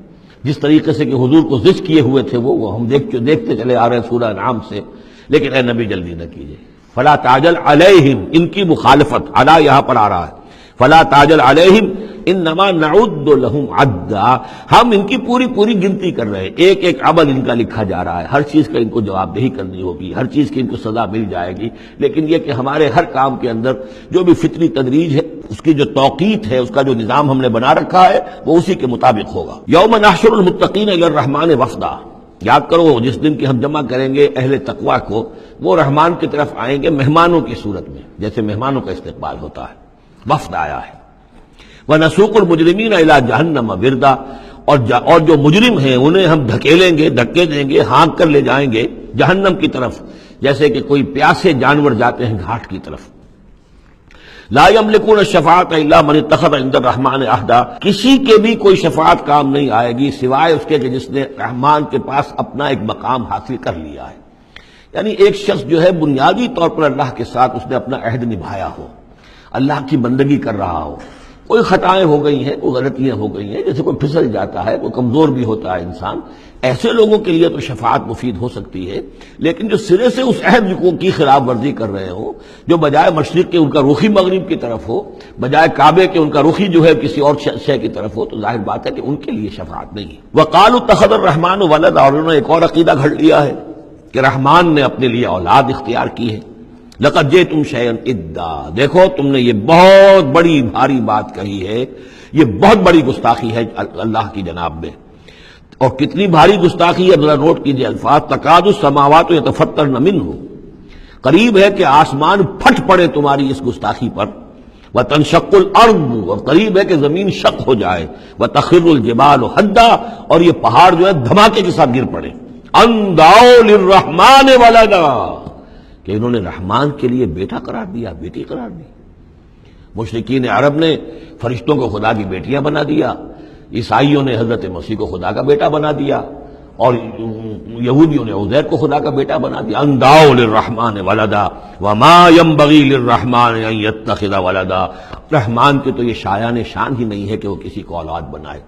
جس طریقے سے کہ حضور کو ضد کیے ہوئے تھے وہ ہم دیکھتے چلے آ رہے ہیں سورہ انعام سے، لیکن اے نبی جلدی نہ کیجیے۔ فلا تعجل علیہم، ان کی مخالفت، علی یہاں پر آ رہا ہے، فلا تعجل علیہم انما نعد لہم عدا، ہم ان کی پوری گنتی کر رہے ہیں، ایک ایک عمل ان کا لکھا جا رہا ہے، ہر چیز کا ان کو جواب دہی کرنی ہوگی، ہر چیز کی ان کو سزا مل جائے گی، لیکن یہ کہ ہمارے ہر کام کے اندر جو بھی فطری تدریج ہے، اس کی جو توقیت ہے، اس کا جو نظام ہم نے بنا رکھا ہے، وہ اسی کے مطابق ہوگا۔ یوم نحشر المتقین الی الرحمن وفدا، یاد کرو جس دن کی ہم جمع کریں گے اہل تقویٰ کو، وہ رحمان کی طرف آئیں گے مہمانوں کی صورت میں، جیسے مہمانوں کا استقبال ہوتا ہے، وفد آیا ہے۔ وَنَسُوقُ الْمُجْرِمِينَ إِلَىٰ جَهَنَّمَ وِرْدًا، اور جو مجرم ہیں انہیں ہم دھکیلیں گے، دھکے دیں گے، ہانک کر لے جائیں گے جہنم کی طرف، جیسے کہ کوئی پیاسے جانور جاتے ہیں گھاٹ کی طرف۔ لا يملكون الشفاعة الا من اتخذ عند الرحمن عہدا، کسی کے بھی کوئی شفاعت کام نہیں آئے گی سوائے اس کے کہ جس نے رحمان کے پاس اپنا ایک مقام حاصل کر لیا ہے، یعنی ایک شخص جو ہے بنیادی طور پر اللہ کے ساتھ اس نے اپنا عہد نبھایا ہو، اللہ کی بندگی کر رہا ہو، کوئی خطائیں ہو گئی ہیں، کوئی غلطیاں ہو گئی ہیں، جیسے کوئی پھسل جاتا ہے، کوئی کمزور بھی ہوتا ہے انسان، ایسے لوگوں کے لیے تو شفاعت مفید ہو سکتی ہے، لیکن جو سرے سے اس عہد کی خلاف ورزی کر رہے ہوں، جو بجائے مشرق کے ان کا رخی مغرب کی طرف ہو، بجائے کعبے کے ان کا رخی جو ہے کسی اور شے کی طرف ہو، تو ظاہر بات ہے کہ ان کے لیے شفاعت نہیں ہے۔ وقالوا اتخذ الرحمن ولدا، اور انہوں نے ایک اور عقیدہ گھڑ لیا ہے کہ رحمان نے اپنے لیے اولاد اختیار کی ہے۔ لقد جئتم شیئا ادا، دیکھو تم نے یہ بہت بڑی بھاری بات کہی ہے، یہ بہت بڑی گستاخی ہے اللہ کی جناب میں، اور کتنی بھاری گستاخی ہے ذرا نوٹ کیجئے الفاظ، تکاد السماوات یتفطرن منہ، قریب ہے کہ آسمان پھٹ پڑے تمہاری اس گستاخی پر، وتنشق الارض، اور قریب ہے کہ زمین شق ہو جائے، وتخر الجبال حدا، اور یہ پہاڑ جو ہے دھماکے کے ساتھ گر پڑے، ان دعوا للرحمن ولدا، کہ انہوں نے رحمان کے لیے بیٹا قرار دیا، بیٹی قرار دی۔ مشرکین عرب نے فرشتوں کو خدا کی بیٹیاں بنا دیا، عیسائیوں نے حضرت مسیح کو خدا کا بیٹا بنا دیا، اور یہودیوں نے عزیر کو خدا کا بیٹا بنا دیا۔ ان دعوا للرحمن ولدا وما ينبغي للرحمن ان يتخذ ولدا، رحمان کے تو یہ شایان شان ہی نہیں ہے کہ وہ کسی کو اولاد بنائے۔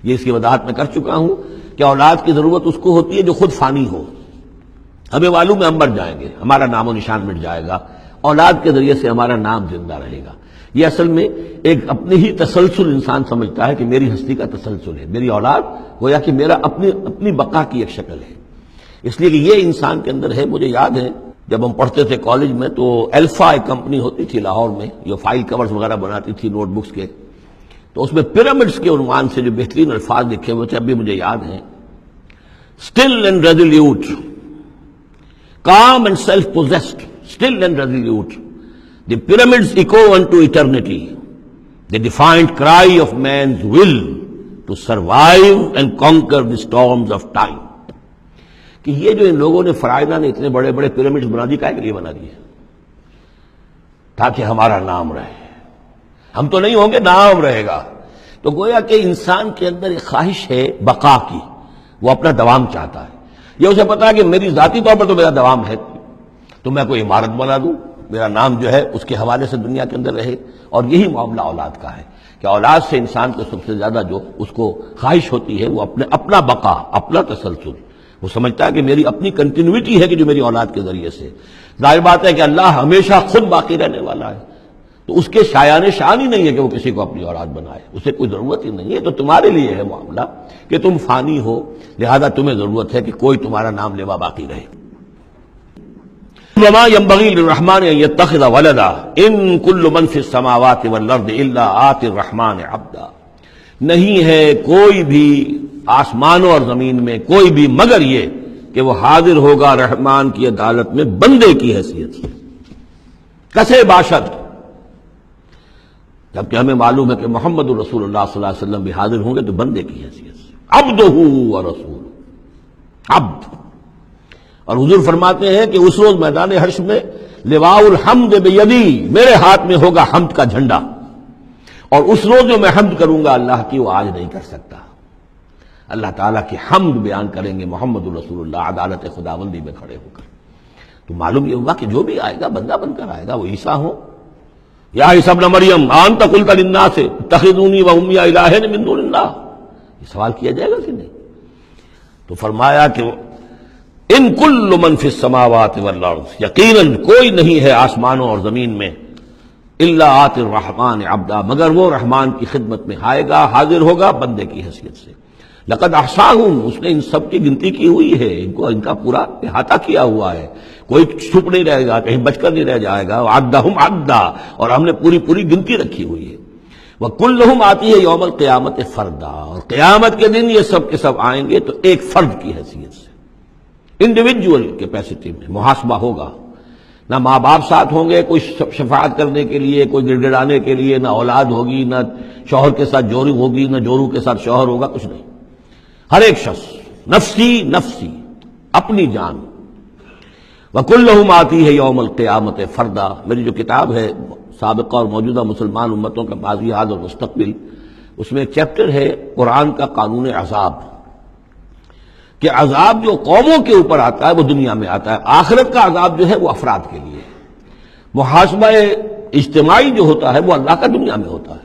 یہ اس کی وضاحت میں کر چکا ہوں کہ اولاد کی ضرورت اس کو ہوتی ہے جو خود فانی ہو، ہمیں معلوم ہے ہم مر جائیں گے، ہمارا نام و نشان مٹ جائے گا، اولاد کے ذریعے سے ہمارا نام زندہ رہے گا۔ یہ اصل میں ایک اپنے ہی تسلسل انسان سمجھتا ہے کہ میری ہستی کا تسلسل ہے، میری اولاد گویا کہ میرا اپنی بقا کی ایک شکل ہے، اس لیے کہ یہ انسان کے اندر ہے۔ مجھے یاد ہے جب ہم پڑھتے تھے کالج میں تو الفا ایک کمپنی ہوتی تھی لاہور میں، جو فائل کورز وغیرہ بناتی تھی نوٹ بکس کے، تو اس میں پیرامڈز کے عنوان سے جو بہترین الفاظ لکھے ہوئے تھے اب بھی مجھے یاد ہیں، still and resolute, calm and self-possessed, still and resolute. The pyramids echo unto eternity, the defiant cry of man's will to survive and conquer the storms of time. کہ یہ جو ان لوگوں نے فرائضہ نے اتنے بڑے بڑے پیرامڈز بنا دی، کائے کے لیے بنا دیے؟ تاکہ ہمارا نام رہے، ہم تو نہیں ہوں گے، نام رہے گا۔ تو گویا کہ انسان کے اندر ایک خواہش ہے بقا کی، وہ اپنا دوام چاہتا ہے۔ یہ اسے پتا ہے کہ میری ذاتی طور پر تو میرا دوام ہے، تو میں کوئی عمارت بنا دوں، میرا نام جو ہے اس کے حوالے سے دنیا کے اندر رہے۔ اور یہی معاملہ اولاد کا ہے کہ اولاد سے انسان کو سب سے زیادہ جو اس کو خواہش ہوتی ہے وہ اپنا بقا، اپنا تسلسل، وہ سمجھتا ہے کہ میری اپنی کنٹینیوٹی ہے کہ جو میری اولاد کے ذریعے سے۔ ظاہر بات ہے کہ اللہ ہمیشہ خود باقی رہنے والا ہے، تو اس کے شایان شان ہی نہیں ہے کہ وہ کسی کو اپنی اولاد بنائے، اسے کوئی ضرورت ہی نہیں ہے۔ تو تمہارے لیے ہے معاملہ کہ تم فانی ہو، لہذا تمہیں ضرورت ہے کہ کوئی تمہارا نام لیوا باقی رہے۔ وما ينبغي للرحمن ان يتخذ ولدا ان كل من في السماوات والارض الا آتي الرحمن عبدا، نہیں ہے کوئی بھی آسمانوں اور زمین میں کوئی بھی مگر یہ کہ وہ حاضر ہوگا رحمان کی عدالت میں بندے کی حیثیت سے، کسے باشد، جبکہ ہمیں معلوم ہے کہ محمد رسول اللہ صلی اللہ علیہ وسلم بھی حاضر ہوں گے تو بندے کی حیثیت سے، عبدہ ورسول، عبد۔ اور حضور فرماتے ہیں کہ اس روز میدان حشر میں لواء الحمد بیدی، میرے ہاتھ میں ہوگا حمد کا جھنڈا، اور اس روز جو میں حمد کروں گا اللہ کی وہ آج نہیں کر سکتا۔ اللہ تعالیٰ کی حمد بیان کریں گے محمد الرسول اللہ عدالت خداوندی میں کھڑے ہو کر. تو معلوم یہ ہوا کہ جو بھی آئے گا بندہ بن کر آئے گا. وہ عیسیٰ ہو یا عیسیٰ ابن مریم انت قلت للناس اتخذونی وامي الہین من دون اللہ، یہ سوال کیا جائے گا کہ نہیں؟ تو فرمایا کہ ان کل من فی السماوات والارض، یقیناً کوئی نہیں ہے آسمانوں اور زمین میں، الا آتی الرحمن عبدا، مگر وہ رحمان کی خدمت میں آئے گا، حاضر ہوگا بندے کی حیثیت سے. لقد احصاہم، اس نے ان سب کی گنتی کی ہوئی ہے، ان کا پورا احاطہ کیا ہوا ہے، کوئی چھپ نہیں رہے گا، کہیں بچ کر نہیں رہ جائے گا. عدہم عدا، اور ہم نے پوری گنتی رکھی ہوئی ہے. وکلہم آتی ہے یوم القیامت فردا، اور قیامت کے دن یہ سب کے سب آئیں گے تو ایک فرد کی حیثیت سے، انڈیویجول کیپیسٹی میں محاسبہ ہوگا. نہ ماں باپ ساتھ ہوں گے کوئی شفاعت کرنے کے لیے، کوئی گڑگڑانے کے لیے، نہ اولاد ہوگی، نہ شوہر کے ساتھ جوری ہوگی، نہ جورو کے ساتھ شوہر ہوگا، کچھ نہیں. ہر ایک شخص نفسی نفسی، اپنی جان. وکلہم آتی ہے یوم القیامت فردا. میری جو کتاب ہے سابقہ اور موجودہ مسلمان امتوں کا ماضی، حال اور مستقبل، اس میں ایک چیپٹر ہے قرآن کا قانون عذاب، کہ عذاب جو قوموں کے اوپر آتا ہے وہ دنیا میں آتا ہے، آخرت کا عذاب جو ہے وہ افراد کے لیے. محاسبہ اجتماعی جو ہوتا ہے وہ اللہ کا دنیا میں ہوتا ہے،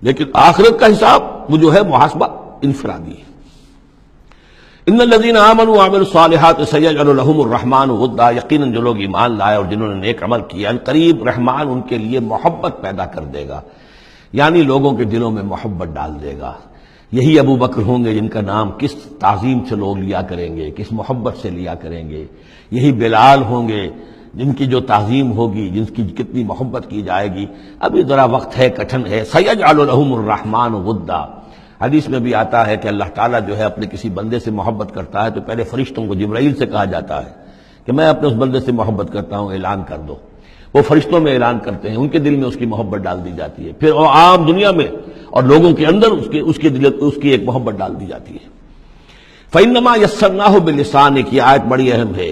لیکن آخرت کا حساب وہ جو ہے محاسبہ انفرادی ہے. ان الذین آمنوا وعملوا الصالحات سیجعل لهم الرحمن ودا، یقیناً جو لوگ ایمان لائے اور جنہوں نے نیک عمل کیا، ان قریب رحمان ان کے لیے محبت پیدا کر دے گا، یعنی لوگوں کے دلوں میں محبت ڈال دے گا. یہی ابو بکر ہوں گے جن کا نام کس تعظیم سے لوگ لیا کریں گے، کس محبت سے لیا کریں گے. یہی بلال ہوں گے جن کی جو تعظیم ہوگی، جن کی کتنی محبت کی جائے گی. ابھی ذرا وقت ہے، کٹھن ہے. سیجعل لهم الرحمن ودا، حدیث میں بھی آتا ہے کہ اللہ تعالیٰ جو ہے اپنے کسی بندے سے محبت کرتا ہے تو پہلے فرشتوں کو، جبرائیل سے کہا جاتا ہے کہ میں اپنے اس بندے سے محبت کرتا ہوں، اعلان کر دو. وہ فرشتوں میں اعلان کرتے ہیں، ان کے دل میں اس کی محبت ڈال دی جاتی ہے. پھر وہ عام دنیا میں اور لوگوں کے اندر اس کی ایک محبت ڈال دی جاتی ہے. فَإِنَّمَا يَسَّرْنَاهُ بِلِسَانِكَ، یہ آیت بڑی اہم ہے.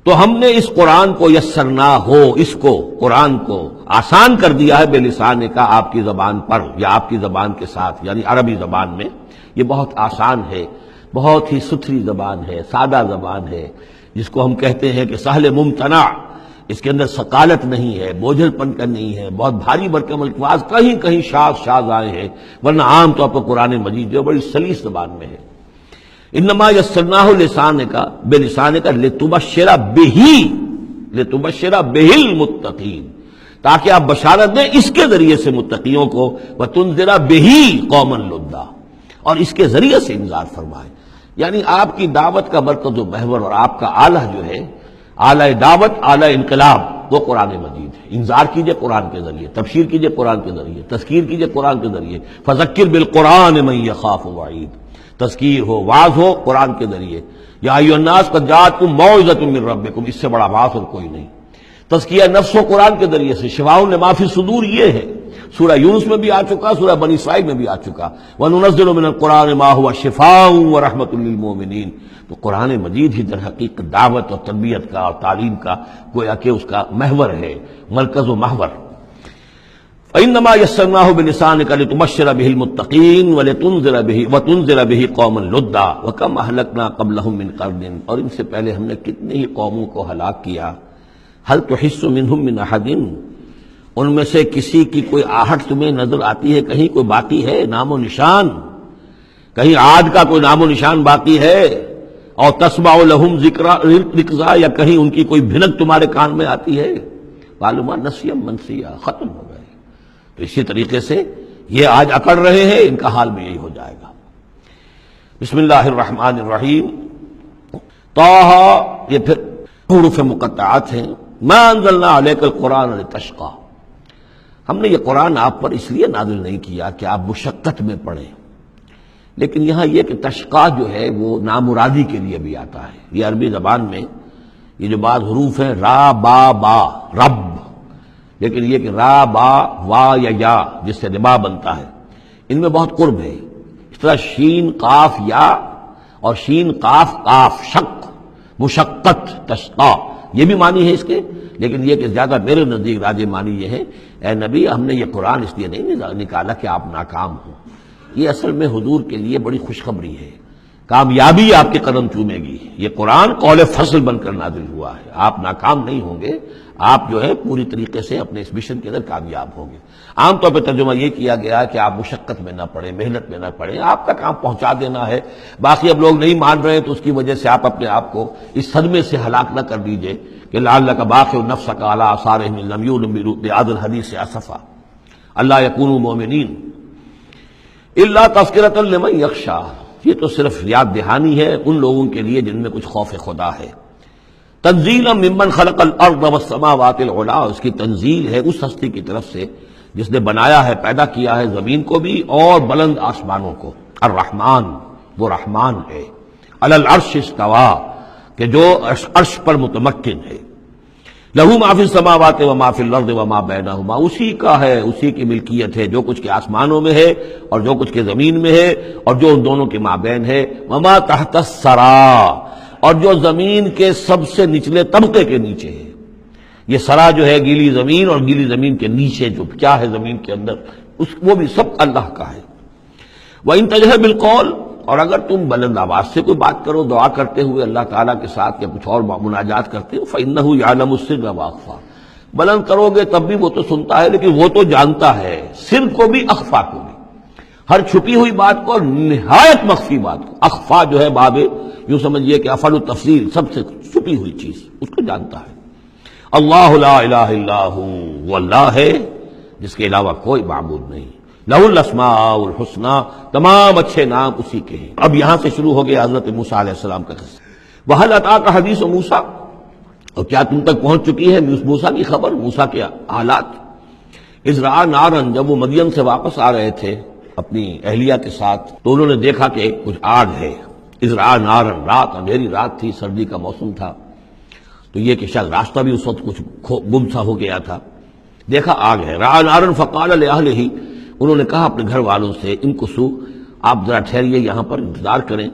تو ہم نے اس قرآن کو یسرنا ہو، اس کو قرآن کو آسان کر دیا ہے بلسان کا، آپ کی زبان پر یا آپ کی زبان کے ساتھ، یعنی عربی زبان میں. یہ بہت آسان ہے، بہت ہی ستھری زبان ہے، سادہ زبان ہے، جس کو ہم کہتے ہیں کہ سہل ممتنع. اس کے اندر ثقالت نہیں ہے، بوجھل پن کا نہیں ہے، بہت بھاری بھرکم الفاظ کہیں کہیں شاذ آئے ہیں، ورنہ عام طور پر قرآن مجید جو بڑی سلیس زبان میں ہے. انما یسرناہ لسانک، بلسانک لتبشر بہ المتقین، تاکہ آپ بشارت دیں اس کے ذریعے سے متقیوں کو، وتنذر بہ قوما لدا، اور اس کے ذریعے سے انذار فرمائے. یعنی آپ کی دعوت کا مرکز و محور اور آپ کا آلہ جو ہے، آلہ دعوت، آلہ انقلاب، وہ قرآن مجید ہے. انذار کیجئے قرآن کے ذریعے، تبشیر کیجئے قرآن کے ذریعے، تذکیر کیجئے قرآن کے ذریعے. فذکر بالقرآن من یخاف وعید، تذکیر ہو، واعظ ہو قرآن کے ذریعے. یا ایھا الناس قد جاءتکم موعظۃ من ربکم، اس سے بڑا واعظ اور کوئی نہیں. تزکیہ نفس و قرآن کے ذریعے سے. شفاء لما فی الصدور یہ ہے، سورہ یونس میں بھی آ چکا، سورہ بنی اسرائیل میں بھی آ چکا. وَنُنَزِّلُ مِنَ الْقُرْآنِ مَا هُوَ شِفَاءٌ وَرَحْمَةٌ لِّلْمُؤْمِنِينَ. تو قرآن مجید ہی در حقیقت دعوت اور تربیت کا اور تعلیم کا گویا کہ اس کا محور ہے، مرکز و محور. فَإِنَّمَا يَسَّرْنَاهُ بِلِسَانِكَ لِتُبَشِّرَ بِهِ الْمُتَّقِينَ وَتُنذِرَ بِهِ قَوْمًا لُدًّا وَكَمْ أَهْلَكْنَا قَبْلَهُم مِّن قَرْنٍ، اور ان سے پہلے ہم نے کتنی ہی قوموں کو ہلاک کیا. هَلْ تُحِسُّ مِنْهُم مِّنْ أَحَدٍ، ان میں سے کسی کی کوئی آہٹ تمہیں نظر آتی ہے؟ کہیں کوئی باقی ہے نام و نشان؟ کہیں عاد کا کوئی نام و نشان باقی ہے؟ اور تسمع لهم رکزا، یا کہیں ان کی کوئی بھنک تمہارے کان میں آتی ہے؟ معلومہ نسیا منسیا، ختم ہو گئے. تو اسی طریقے سے یہ آج اکڑ رہے ہیں، ان کا حال بھی یہی ہو جائے گا. بسم اللہ الرحمن الرحیم. طٰہٰ، یہ پھر حروف مقطعات ہیں. ما انزلنا علیک القرآن لتشقیٰ، ہم نے یہ قرآن آپ پر اس لیے نازل نہیں کیا کہ آپ مشقت میں پڑھیں. لیکن یہاں یہ کہ تشقیٰ جو ہے وہ نامرادی کے لیے بھی آتا ہے. یہ عربی زبان میں یہ جو بعض حروف ہیں، را با با، رب، لیکن یہ کہ را با وا یا جس سے ربا بنتا ہے، ان میں بہت قرب ہے. اس طرح شین قاف یا اور شین قاف قاف شق، مشقت، تشقیٰ، یہ بھی معنی ہے اس کے. لیکن یہ کہ زیادہ میرے نزدیک راجح معنی یہ ہے، اے نبی ہم نے یہ قرآن اس لیے نہیں نکالا کہ آپ ناکام ہوں، یہ اصل میں حضور کے لیے بڑی خوشخبری ہے، کامیابی آپ کے قدم چومے گی۔ یہ قرآن قول فصل بن کر نازل ہوا ہے، آپ ناکام نہیں ہوں گے، آپ جو ہے پوری طریقے سے اپنے اس مشن کے اندر کامیاب ہوں گے۔ عام طور پہ ترجمہ یہ کیا گیا کہ آپ مشقت میں نہ پڑیں، محنت میں نہ پڑیں، آپ کا کام پہنچا دینا ہے، باقی اب لوگ نہیں مان رہے ہیں تو اس کی وجہ سے آپ اپنے آپ کو اس صدمے سے ہلاک نہ کر دیجئے کہ لعلک باخع نفسک علی آثارہم ان لم یؤمنوا بہذا الحدیث اسفا اللہ یکونوا مؤمنین الا تذکرۃ لمن یخشی۔ یہ تو صرف یاد دہانی ہے ان لوگوں کے لیے جن میں کچھ خوف خدا ہے۔ تنزیلا ممن خلق الارض والسماوات العلی، اس کی تنزیل ہے اس ہستی کی طرف سے جس نے بنایا ہے، پیدا کیا ہے زمین کو بھی اور بلند آسمانوں کو۔ الرحمن، وہ رحمان ہے، علی العرش استویٰ، کہ جو عرش پر متمکن ہے۔ لہو ما فی السماوات وما فی الارض وما بینہما، اسی کا ہے، اسی کی ملکیت ہے جو کچھ کے آسمانوں میں ہے اور جو کچھ کے زمین میں ہے اور جو ان دونوں کے مابین ہے۔ وما تحت الثری، اور جو زمین کے سب سے نچلے طبقے کے نیچے ہے۔ یہ سرا جو ہے گیلی زمین، اور گیلی زمین کے نیچے جو کیا ہے زمین کے اندر، وہ بھی سب اللہ کا ہے۔ وَإِن تَجْهَرْ بِالْقَوْلِ، اور اگر تم بلند آواز سے کوئی بات کرو دعا کرتے ہوئے اللہ تعالیٰ کے ساتھ یا کچھ اور مناجات کرتے ہو، فَإِنَّهُ يَعْلَمُ السِّرَّ وَأَخْفَى، بلند کرو گے تب بھی وہ تو سنتا ہے، لیکن وہ تو جانتا ہے سر کو بھی اخفا کو بھی، ہر چھپی ہوئی بات کو اور نہایت مخفی بات کو۔ اخفا جو ہے باب یوں سمجھیے کہ افعل التفصیل، سب سے چھپی ہوئی چیز اس کو جانتا ہے۔ اللہ لا الہ الا ہو، وہ اللہ ہے جس کے علاوہ کوئی معبود نہیں۔ لہ الاسماء الحسنی، تمام اچھے نام اسی کے ہیں۔ اب یہاں سے شروع ہو گیا حضرت موسیٰ علیہ السلام کا قصہ۔ وَهَلْ أَتَاكَ حَدِيثُ موسیٰ، اور کیا تم تک پہنچ چکی ہے موسیٰ کی خبر، موسیٰ کے حالات۔ اذ رأى نارا، جب وہ مدین سے واپس آ رہے تھے اپنی اہلیہ کے ساتھ تو انہوں نے دیکھا کہ کچھ آگ ہے۔ اذ رأى نارا، رات، اندھیری رات تھی، سردی کا موسم تھا، تو یہ کہ شاید راستہ بھی اس وقت کچھ گم سا ہو گیا تھا۔ دیکھا آگ ہے۔ رأى نارا فقال لأهله، انہوں نے کہا اپنے گھر والوں سے، امکثوا، آپ ذرا ٹھہریے یہاں پر انتظار کریں،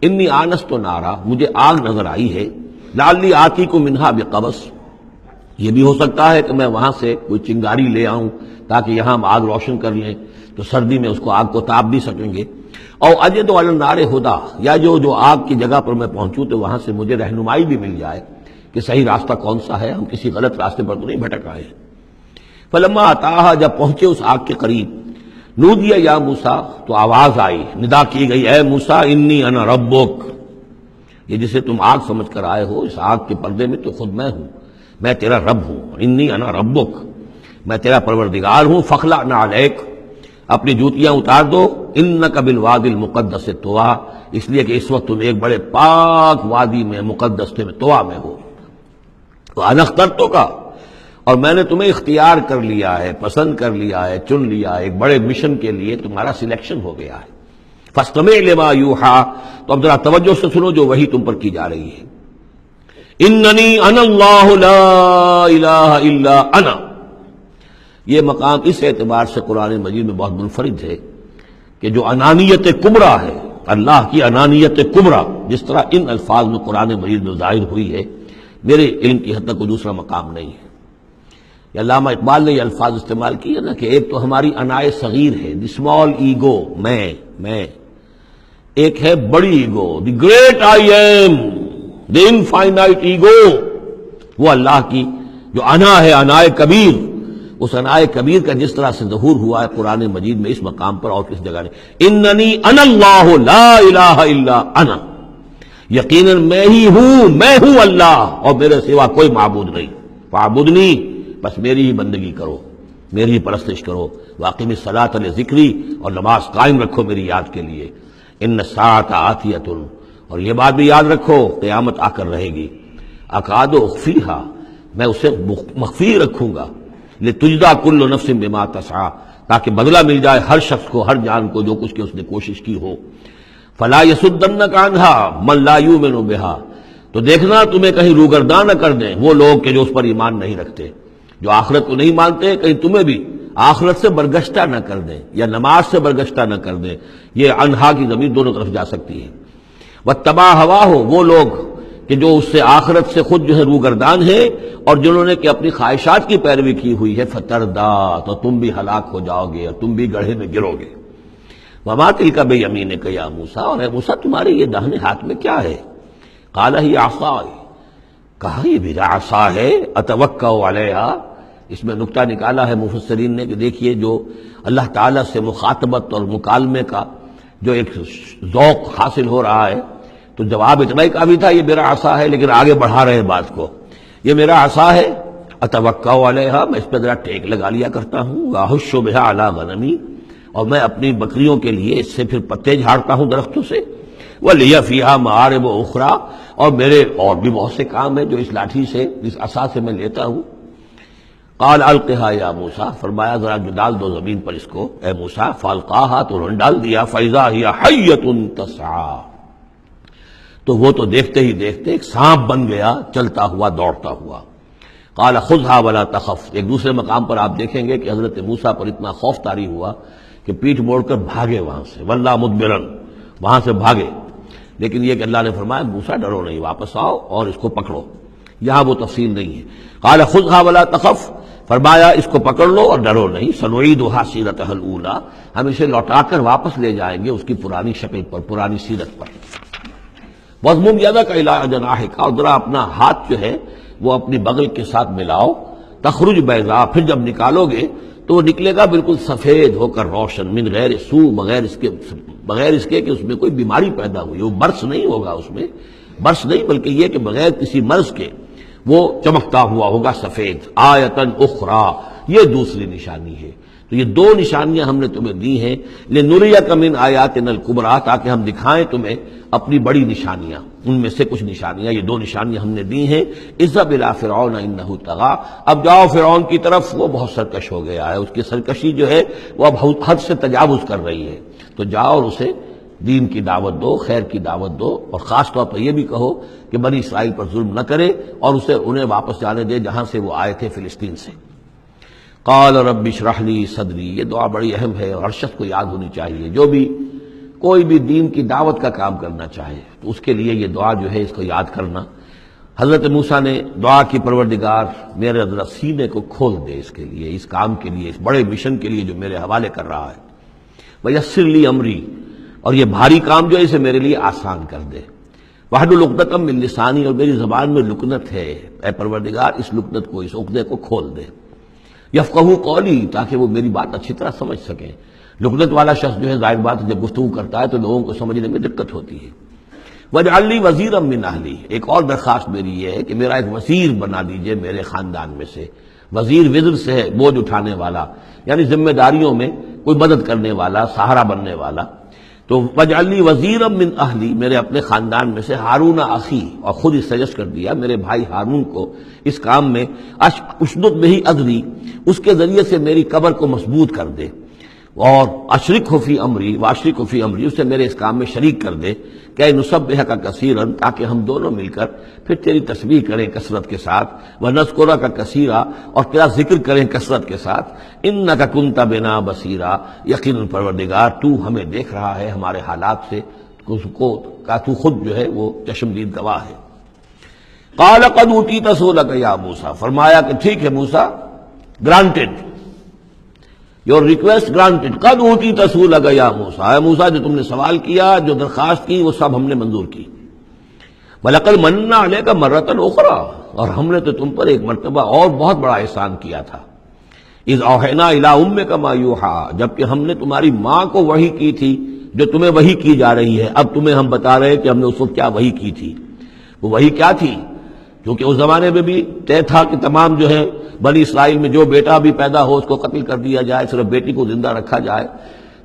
انی آنست نارا، مجھے آگ نظر آئی ہے، لعلی آتیکم منہا بقبس، یہ بھی ہو سکتا ہے کہ میں وہاں سے کوئی چنگاری لے آؤں تاکہ یہاں ہم آگ روشن کر لیں تو سردی میں اس کو آگ کو تاپ بھی سکیں گے، اور اجد علی النار ہدی، یا جو آگ کی جگہ پر میں پہنچوں تو وہاں سے مجھے رہنمائی بھی مل جائے کہ صحیح راستہ کون سا ہے، ہم کسی غلط راستے پر تو نہیں بھٹک آئے۔ فلما اتاہا، جب پہنچے اس آگ کے قریب، نودی یا موسیٰ، تو آواز آئی، ندا کی گئی، اے موسیٰ انی انا ربک، یہ جسے تم آگ سمجھ کر آئے ہو، اس آگ کے پردے میں تو خود میں ہوں، میں تیرا رب ہوں، انی انا ربک، میں تیرا پروردگار ہوں، فخلع نعلیک، اپنی جوتیاں اتار دو، انک بالوادی المقدس طویٰ، اس لیے کہ اس وقت تم ایک بڑے پاک وادی میں، مقدس میں، طویٰ میں ہو، وانا اخترتک، اور میں نے تمہیں اختیار کر لیا ہے، پسند کر لیا ہے، چن لیا ہے، ایک بڑے مشن کے لیے تمہارا سلیکشن ہو گیا ہے۔ فاستمع لما یوحیٰ، تو اب ذرا توجہ سے سنو جو وحی تم پر کی جا رہی ہے۔ اننی انا اللہ لا الہ الا انا، یہ مقام اس اعتبار سے قرآن مجید میں بہت منفرد ہے کہ جو انانیت کبریٰ ہے، اللہ کی انانیت کبریٰ، جس طرح ان الفاظ میں قرآن مجید میں ظاہر ہوئی ہے، میرے علم کی حد تک کوئی دوسرا مقام نہیں ہے۔ علامہ اقبال نے یہ الفاظ استعمال کیے نا کہ ایک تو ہماری انائے صغیر ہے، دی اسمال ایگو، میں، ایک ہے بڑی ego, the great I am, the infinite ego, وہ اللہ کی جو انا ہے، انائے کبیر، اس انائے کبیر کا جس طرح سے ظہور ہوا ہے قرآن مجید میں اس مقام پر اور کس جگہ نہیں۔ اننی انا اللہ لا الہ الا انا، یقیناً میں ہی ہوں، میں ہوں اللہ اور میرے سوا کوئی معبود نہیں، فاعبدنی، بس میری ہی بندگی کرو، میری ہی پرستش کرو، واقم الصلاۃ لذکری، اور نماز قائم رکھو میری یاد کے لیے، ان الساعۃ آتیۃ، اور یہ بات بھی یاد رکھو قیامت آ کر رہے گی، اکاد اخفیھا، میں اسے مخفی رکھوں گا، لتجزی کل نفس بما تسعی، تاکہ بدلہ مل جائے ہر شخص کو، ہر جان کو جو کچھ کہ اس نے کوشش کی ہو۔ فلا یصدنک عنہا من لا یؤمن بہا، تو دیکھنا تمہیں کہیں روگرداں نہ کر دیں وہ لوگ کہ جو اس پر ایمان نہیں رکھتے، جو آخرت کو نہیں مانتے، کہیں تمہیں بھی آخرت سے برگشتہ نہ کر دیں یا نماز سے برگشتہ نہ کر دیں۔ یہ انہا کی ضمیر دونوں طرف جا سکتی ہے۔ واتبع ہواہ، وہ لوگ کہ جو اس سے آخرت سے خود جو ہے روگردان ہیں اور جنہوں نے کہ اپنی خواہشات کی پیروی کی ہوئی ہے، فتردا، تو تم بھی ہلاک ہو جاؤ گے اور تم بھی گڑھے میں گرو گے۔ وما تلک بیمینک یا موسیٰ، اور اے موسیٰ تمہارے یہ داہنے ہاتھ میں کیا ہے؟ قال ہی عصائی، کہا یہ میرا عصا ہے، اتوکا علیہا۔ اس میں نکتہ نکالا ہے مفسرین نے کہ دیکھیے جو اللہ تعالیٰ سے مخاطبت اور مکالمے کا جو ایک ذوق حاصل ہو رہا ہے، تو جواب اتنا ہی کافی تھا یہ میرا عصا ہے، لیکن آگے بڑھا رہے ہیں بات کو، یہ میرا عصا ہے، اتوکا علیہا، میں اس پہ ذرا ٹیک لگا لیا کرتا ہوں، واحش بہا علی غنمی، اور میں اپنی بکریوں کے لیے اس سے پھر پتے جھاڑتا ہوں درختوں سے، وَلِيَ فِيهَا مَعَارِبُ أُخْرَى، اور میرے اور بھی بہت سے کام ہیں جو اس لاٹھی سے، اس عصا سے میں لیتا ہوں۔ قال القها یا موسیٰ، فرمایا ذرا جو ڈال دو زمین پر اس کو اے موسیٰ، فالقاها، تو انہوں نے ڈال دیا، فَإِذَا هِيَ حَيَّةٌ تَسْعَىٰ، تو وہ تو دیکھتے ہی دیکھتے ایک سانپ بن گیا، چلتا ہوا دوڑتا ہوا۔ قال خذها ولا تخف، ایک دوسرے مقام پر آپ دیکھیں گے کہ حضرت موسیٰ پر اتنا خوف طاری ہوا کہ پیٹھ موڑ کر بھاگے وہاں سے، واللہ مدبرن، وہاں سے بھاگے، لیکن یہ کہ اللہ نے فرمایا موسیٰ ڈرو نہیں، واپس آؤ اور اس کو پکڑو، یہاں وہ تفصیل نہیں ہے۔ قال خذها ولا تخف، فرمایا اس کو پکڑ لو اور ڈرو نہیں، سنعیدها سیرتها الاولی، ہم اسے لوٹا کر واپس لے جائیں گے اس کی پرانی شکل پر، پرانی سیرت پر۔ وَاضْمُمْ يَدَكَ إِلَىٰ جَنَاحِكَ، اور ذرا اپنا ہاتھ جو ہے وہ اپنی بغل کے ساتھ ملاؤ، تخرج بیضاء، پھر جب نکالو گے تو وہ نکلے گا بالکل سفید ہو کر روشن، من غیر سوء، بغیر اس کے کہ اس میں کوئی بیماری پیدا ہوئی، وہ برس نہیں ہوگا، اس میں برس نہیں بلکہ یہ کہ بغیر کسی مرض کے وہ چمکتا ہوا ہوگا سفید۔ آیتن اخری، یہ دوسری نشانی ہے۔ تو یہ دو نشانیاں ہم نے تمہیں دی ہیں، لنریک من آیاتنا الکبریٰ، تاکہ ہم دکھائیں تمہیں اپنی بڑی نشانیاں، ان میں سے کچھ نشانیاں، یہ دو نشانیاں ہم نے دی ہیں۔ اذهب الی فرعون انہ طغیٰ، اب جاؤ فرعون کی طرف، وہ بہت سرکش ہو گیا ہے، اس کی سرکشی جو ہے وہ اب حد سے تجاوز کر رہی ہے، تو جاؤ اور اسے دین کی دعوت دو، خیر کی دعوت دو، اور خاص طور پر یہ بھی کہو کہ بنی اسرائیل پر ظلم نہ کرے، اور اسے انہیں واپس جانے دے جہاں سے وہ آئے تھے، فلسطین سے۔ قال رب اشرح لی صدری، یہ دعا بڑی اہم ہے اور ہر شخص کو یاد ہونی چاہیے، جو بھی کوئی بھی دین کی دعوت کا کام کرنا چاہے تو اس کے لیے یہ دعا جو ہے اس کو یاد کرنا۔ حضرت موسیٰ نے دعا کی، پروردگار میرے ذرا سینے کو کھول دے اس کے لیے، اس کام کے لیے، اس بڑے مشن کے لیے جو میرے حوالے کر رہا ہے، ویسر لی امری، اور یہ بھاری کام جو ہے اسے میرے لیے آسان کر دے، واحلل عقدۃ من لسانی، اور میری زبان میں لکنت ہے، اے پروردگار اس لکنت کو، اس عقدے کو کھول دے، یفقہوا قولی، تاکہ وہ میری بات اچھی طرح سمجھ سکیں۔ لکنت والا شخص جو ہے ظاہر بات ہے جب گفتگو کرتا ہے تو لوگوں کو سمجھنے میں دقت ہوتی ہے۔ وَاجْعَلْ لِي وَزِيرًا مِّنْ أَهْلِي، ایک اور درخواست میری یہ ہے کہ میرا ایک وزیر بنا دیجئے میرے خاندان میں سے۔ وزیر وزر سے ہے بوجھ اٹھانے والا، یعنی ذمہ داریوں میں کوئی مدد کرنے والا، سہارا بننے والا۔ تو وَاجْعَلْ لِي وَزِيرًا مِّنْ أَهْلِي، میرے اپنے خاندان میں سے، ہارون اخی، اور خود اس سجیسٹ کر دیا میرے بھائی ہارون کو اس کام میں، اشدد بہ اذری، اس کے ذریعے سے میری کمر کو مضبوط کر دے، اور اشرکہ فی امری، واشرکہ فی امری، اسے میرے اس کام میں شریک کر دے، کہ نسبحک کثیرا، تاکہ ہم دونوں مل کر پھر تیری تسبیح کریں کثرت کے ساتھ، ونذکرک کثیرا، اور تیرا ذکر کریں کثرت کے ساتھ، انک کنت بنا بصیرا، یقیناً پروردگار تو ہمیں دیکھ رہا ہے ہمارے حالات سے، کا تو خود جو ہے وہ چشمدید گواہ ہے۔ قال قد اوتیت سؤلک یا موسیٰ، فرمایا کہ ٹھیک ہے موسیٰ، گرانٹڈ، یور ریکویسٹ گرانٹڈ، قد اوتیت سؤلک یا موسیٰ، اے موسیٰ جو تم نے سوال کیا، جو درخواست کی، وہ سب ہم نے منظور کی۔ وَلَقَدْ مَنَّا عَلَيْكَ مَرَّةً أُخْرَىٰ، اور ہم نے تو تم پر ایک مرتبہ اور بہت بڑا احسان کیا تھا۔ اِذْ أَوْحَيْنَا إِلَىٰ أُمِّكَ مَا يُوحَىٰ، جبکہ ہم نے تمہاری ماں کو وحی کی تھی جو تمہیں وحی کی جا رہی ہے۔ اب تمہیں ہم بتا رہے ہیں کہ ہم نے اس وقت کیا وحی کی تھی۔ وہ وحی کیا تھی؟ کیونکہ اس زمانے میں بھی طے تھا کہ تمام جو ہے بنی اسرائیل میں جو بیٹا بھی پیدا ہو اس کو قتل کر دیا جائے، صرف بیٹی کو زندہ رکھا جائے۔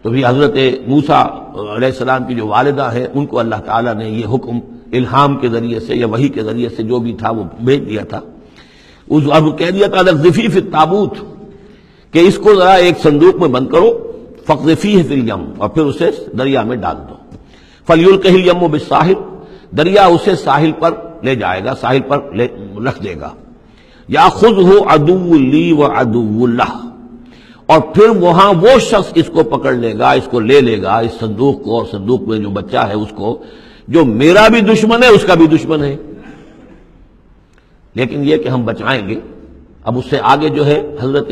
تو بھی حضرت موسیٰ علیہ السلام کی جو والدہ ہے ان کو اللہ تعالیٰ نے یہ حکم الہام کے ذریعے سے یا وحی کے ذریعے سے جو بھی تھا وہ بھیج دیا تھا۔ اب کہہ دیا تھا اقذفیہ فی التابوت، کہ اس کو ذرا ایک صندوق میں بند کرو، فاقذفیہ فی الیم، اور پھر اسے دریا میں ڈال دو، فلیلقہ الیم بالساحل، دریا اسے ساحل پر لے جائے گا، ساحل پر رکھ دے گا۔ یاخذہ عدو لی وعدو لہ، اور پھر وہاں وہ شخص اس کو پکڑ لے گا، اس کو لے لے گا، اس صندوق کو، اور صندوق میں جو بچہ ہے اس کو، جو میرا بھی دشمن ہے اس کا بھی دشمن ہے۔ لیکن یہ کہ ہم بچائیں گے۔ اب اس سے آگے جو ہے حضرت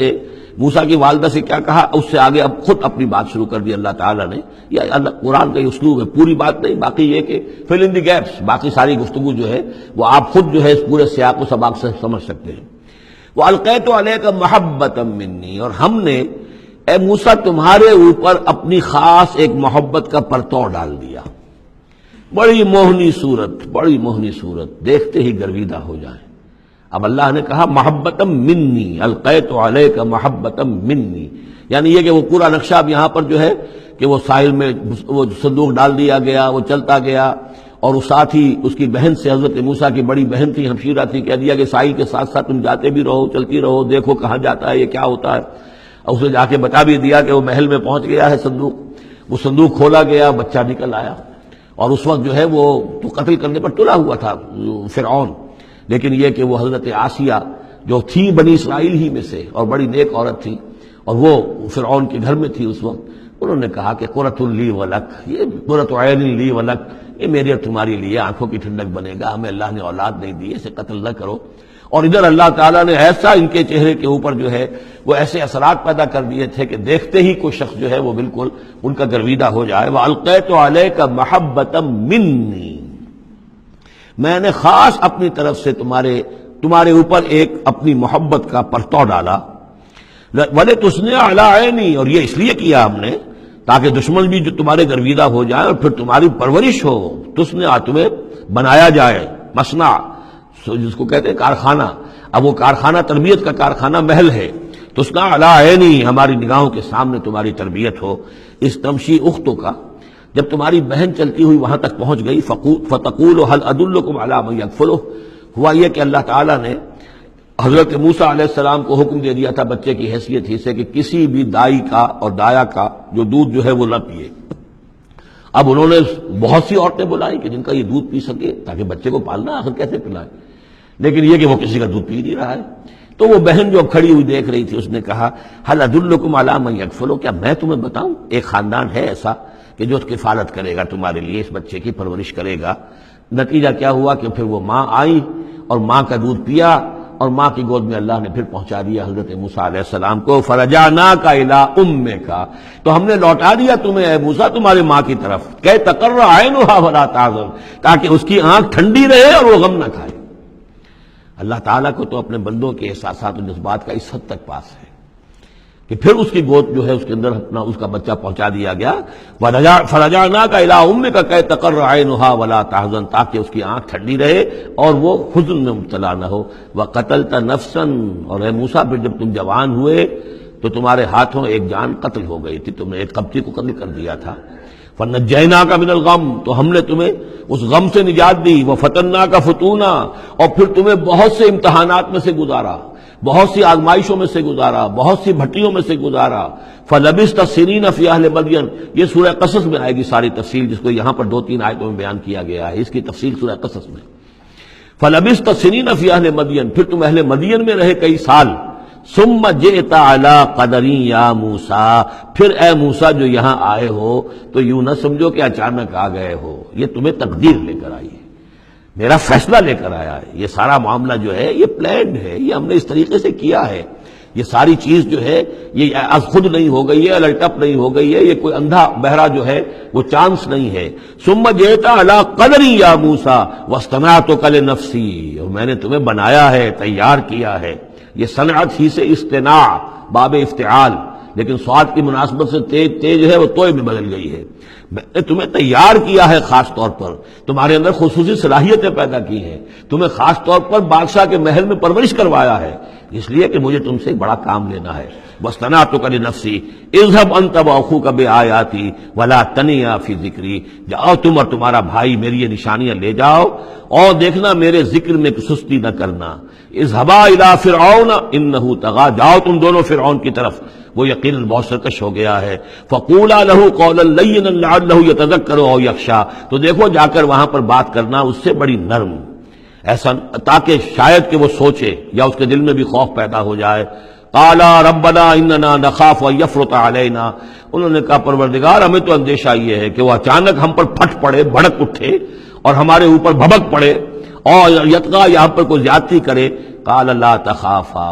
موسیٰ کی والدہ سے کیا کہا، اس سے آگے اب خود اپنی بات شروع کر دی اللہ تعالیٰ نے. یہ اللہ قرآن کا یہ اسلوب ہے، پوری بات نہیں، باقی یہ کہ فل ان دی گیپس، باقی ساری گفتگو جو ہے وہ آپ خود جو ہے اس پورے سیاق و سباق سے سمجھ سکتے ہیں. وَأَلْقَيْتُ عَلَيْكَ مَحَبَّةً مِّنِّي، اور ہم نے اے موسیٰ تمہارے اوپر اپنی خاص ایک محبت کا پرتو ڈال دیا. بڑی موہنی صورت، بڑی موہنی صورت، دیکھتے ہی گرویدہ ہو جائیں. اب اللہ نے کہا محبتم منی، القیت علیک محبتم منی، یعنی یہ کہ وہ پورا نقشہ اب یہاں پر جو ہے کہ وہ ساحل میں وہ صندوق ڈال دیا گیا، وہ چلتا گیا، اور اس ساتھ ہی اس کی بہن سے، حضرت موسیٰ کی بڑی بہن تھی ہمشیرہ تھی، کہہ دیا کہ ساحل کے ساتھ ساتھ تم جاتے بھی رہو، چلتی رہو، دیکھو کہاں جاتا ہے، یہ کیا ہوتا ہے. اور اسے جا کے بتا بھی دیا کہ وہ محل میں پہنچ گیا ہے صندوق. وہ صندوق کھولا گیا، بچہ نکل آیا، اور اس وقت جو ہے وہ تو قتل کرنے پر تلا ہوا تھا فرعون، لیکن یہ کہ وہ حضرت آسیہ جو تھی بنی اسرائیل ہی میں سے اور بڑی نیک عورت تھی، اور وہ فرعون کے گھر میں تھی اس وقت، انہوں نے کہا کہ قرۃ لی ولک، یہ قرۃ عین لی ولک، یہ میری اور تمہاری لیے آنکھوں کی ٹھنڈک بنے گا، ہمیں اللہ نے اولاد نہیں دی، اسے قتل نہ کرو. اور ادھر اللہ تعالیٰ نے ایسا ان کے چہرے کے اوپر جو ہے وہ ایسے اثرات پیدا کر دیے تھے کہ دیکھتے ہی کوئی شخص جو ہے وہ بالکل ان کا گرویدہ ہو جائے. وَأَلْقَيْتُ عَلَيْكَ مَحَبَّةً مِّنِّي، میں نے خاص اپنی طرف سے تمہارے اوپر ایک اپنی محبت کا پرتو ڈالا. وَلِتُصْنِعَ عَلَىٰ عَيْنِي، اور یہ اس لیے کیا ہم نے تاکہ دشمن بھی جو تمہارے گرویدہ ہو جائے اور پھر تمہاری پرورش ہو. تُصْنِعَ، تمہیں بنایا جائے، مصنع جس کو کہتے ہیں کارخانہ. اب وہ کارخانہ تربیت کا کارخانہ محل ہے. تُصْنَعَ عَلَىٰ عَيْنِي، ہماری نگاہوں کے سامنے تمہاری تربیت ہو. اس تمشی اختوں کا، جب تمہاری بہن چلتی ہوئی وہاں تک پہنچ گئی، فَتَقُولُ هَلْ أَدُلُّكُمْ عَلَىٰ مَن يَكْفُلُهُ، ہوا یہ کہ اللہ تعالیٰ نے حضرت موسیٰ علیہ السلام کو حکم دے دیا تھا بچے کی حیثیت ہی سے کہ کسی بھی دائی کا اور دایا کا جو دودھ جو ہے وہ نہ پیے. اب انہوں نے بہت سی عورتیں بلائی کہ جن کا یہ دودھ پی سکے تاکہ بچے کو پالنا آخر کیسے پلائے، لیکن یہ کہ وہ کسی کا دودھ پی نہیں رہا ہے. تو وہ بہن جو کھڑی ہوئی دیکھ رہی تھی، اس نے کہا هَلْ أَدُلُّكُمْ عَلَىٰ مَن يَكْفُلُهُ، کیا میں تمہیں بتاؤں ایک خاندان ہے ایسا کہ جو کفالت کرے گا تمہارے لیے، اس بچے کی پرورش کرے گا. نتیجہ کیا ہوا کہ پھر وہ ماں آئی اور ماں کا دودھ پیا، اور ماں کی گود میں اللہ نے پھر پہنچا دیا حضرت موسیٰ علیہ السلام کو. فَرَجَعْنَاكَ إِلَىٰ أُمِّكَ، تو ہم نے لوٹا دیا تمہیں اے موسیٰ تمہارے ماں کی طرف. كَيْ تَقَرَّ عَيْنُهَا وَلَا تَحْزَنَ، تاکہ اس کی آنکھ ٹھنڈی رہے اور وہ غم نہ کھائے. اللہ تعالیٰ کو تو اپنے بندوں کے احساسات و جذبات کا اس حد تک پاس ہے کہ پھر اس کی گود جو ہے اس کے اندر اپنا اس کا بچہ پہنچا دیا گیا. فَرَجَعْنَاكَ إِلَىٰ أُمِّكَ كَيْ تَقَرَّ عَيْنُهَا وَلَا تَحْزَنَ، تاکہ اس کی آنکھ ٹھنڈی رہے اور وہ حزن میں مبتلا نہ ہو. وَقَتَلْتَ نَفْسًا، اور اے موسیٰ پھر جب تم جوان ہوئے تو تمہارے ہاتھوں ایک جان قتل ہو گئی تھی، تم نے ایک قبطی کو قتل کر دیا تھا. فَنَجَّيْنَاكَ مِنَ الْغَمِّ، تو ہم نے تمہیں اس غم سے نجات دی. وَفَتَنَّاكَ فُتُونًا، اور پھر تمہیں بہت سے امتحانات میں سے گزارا، بہت سی آزمائشوں میں سے گزارا، بہت سی بھٹیوں میں سے گزارا. فَلَبِثْتَ سِنِينَ فِي أَهْلِ مَدْيَنَ، یہ سورہ قصص میں آئے گی ساری تفصیل، جس کو یہاں پر 2-3 آیتوں میں بیان کیا گیا ہے، اس کی تفصیل سورہ قصص میں. فَلَبِثْتَ سِنِينَ فِي أَهْلِ مَدْيَنَ، پھر تم اہل مدین میں رہے کئی سال. ثُمَّ جِئْتَ عَلَىٰ قَدَرٍ يَا موسیٰ، پھر اے موسیٰ جو یہاں آئے ہو تو یوں نہ سمجھو کہ اچانک آ گئے ہو، یہ تمہیں تقدیر لے کر آئی ہے، میرا فیصلہ لے کر آیا ہے. یہ سارا معاملہ جو ہے یہ پلانڈ ہے، یہ ہم نے اس طریقے سے کیا ہے. یہ ساری چیز جو ہے یہ از خود نہیں ہو گئی ہے، الٹ اپ نہیں ہو گئی ہے، یہ کوئی اندھا بہرا جو ہے وہ چانس نہیں ہے. ثم جئت علی قدر یا موسیٰ واصطنعتک لنفسی، اور میں نے تمہیں بنایا ہے، تیار کیا ہے. یہ صنعت ہی سے اصطناع باب افتعال، لیکن سواد کی مناسبت سے تیز ہے وہ توئے میں بدل گئی ہے. میں نے تمہیں تیار کیا ہے، خاص طور پر تمہارے اندر خصوصی صلاحیتیں پیدا کی ہیں، تمہیں خاص طور پر بادشاہ کے محل میں پرورش کروایا ہے، اس لیے کہ مجھے تم سے ایک بڑا کام لینا ہے. واصطنعتک لنفسی اذهب انت واخوک بآیاتی ولا تنیا فی ذکری، جاؤ تم اور تمہارا بھائی میری یہ نشانیاں لے جاؤ اور دیکھنا میرے ذکر میں سستی نہ کرنا. اذهبا الی فرعون انه طغى، جاؤ تم دونوں فرعون کی طرف، وہ یقیناً بہت سرکش ہو گیا ہے. فقولا له قولا لینا لعله يتذکر او یخشی، تو دیکھو جا کر وہاں پر بات کرنا اس سے بڑی نرم، ایسا تاکہ شاید کہ وہ سوچے یا اس کے دل میں بھی خوف پیدا ہو جائے. قالا ربنا اننا نخاف ان یفرط علینا، انہوں نے کہا پروردگار ہمیں تو اندیشہ یہ ہے کہ وہ اچانک ہم پر پھٹ پڑے، بھڑک اٹھے اور ہمارے اوپر بھبک پڑے اور یتغا یہاں پر کوئی زیادتی کرے. قال لا تخافا،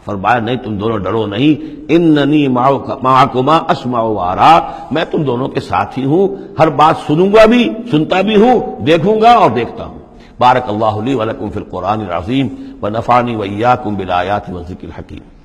فرمایا نہیں تم دونوں ڈرو نہیں، اننی معکما اسمع و ارا، میں تم دونوں کے ساتھ ہی ہوں، ہر بات سنوں گا بھی، سنتا بھی ہوں، دیکھوں گا اور دیکھتا ہوں۔ بارک اللہ لی ولکم فی القرآن العظیم ونفعنی وإیاکم بالآیات والذکر الحکیم۔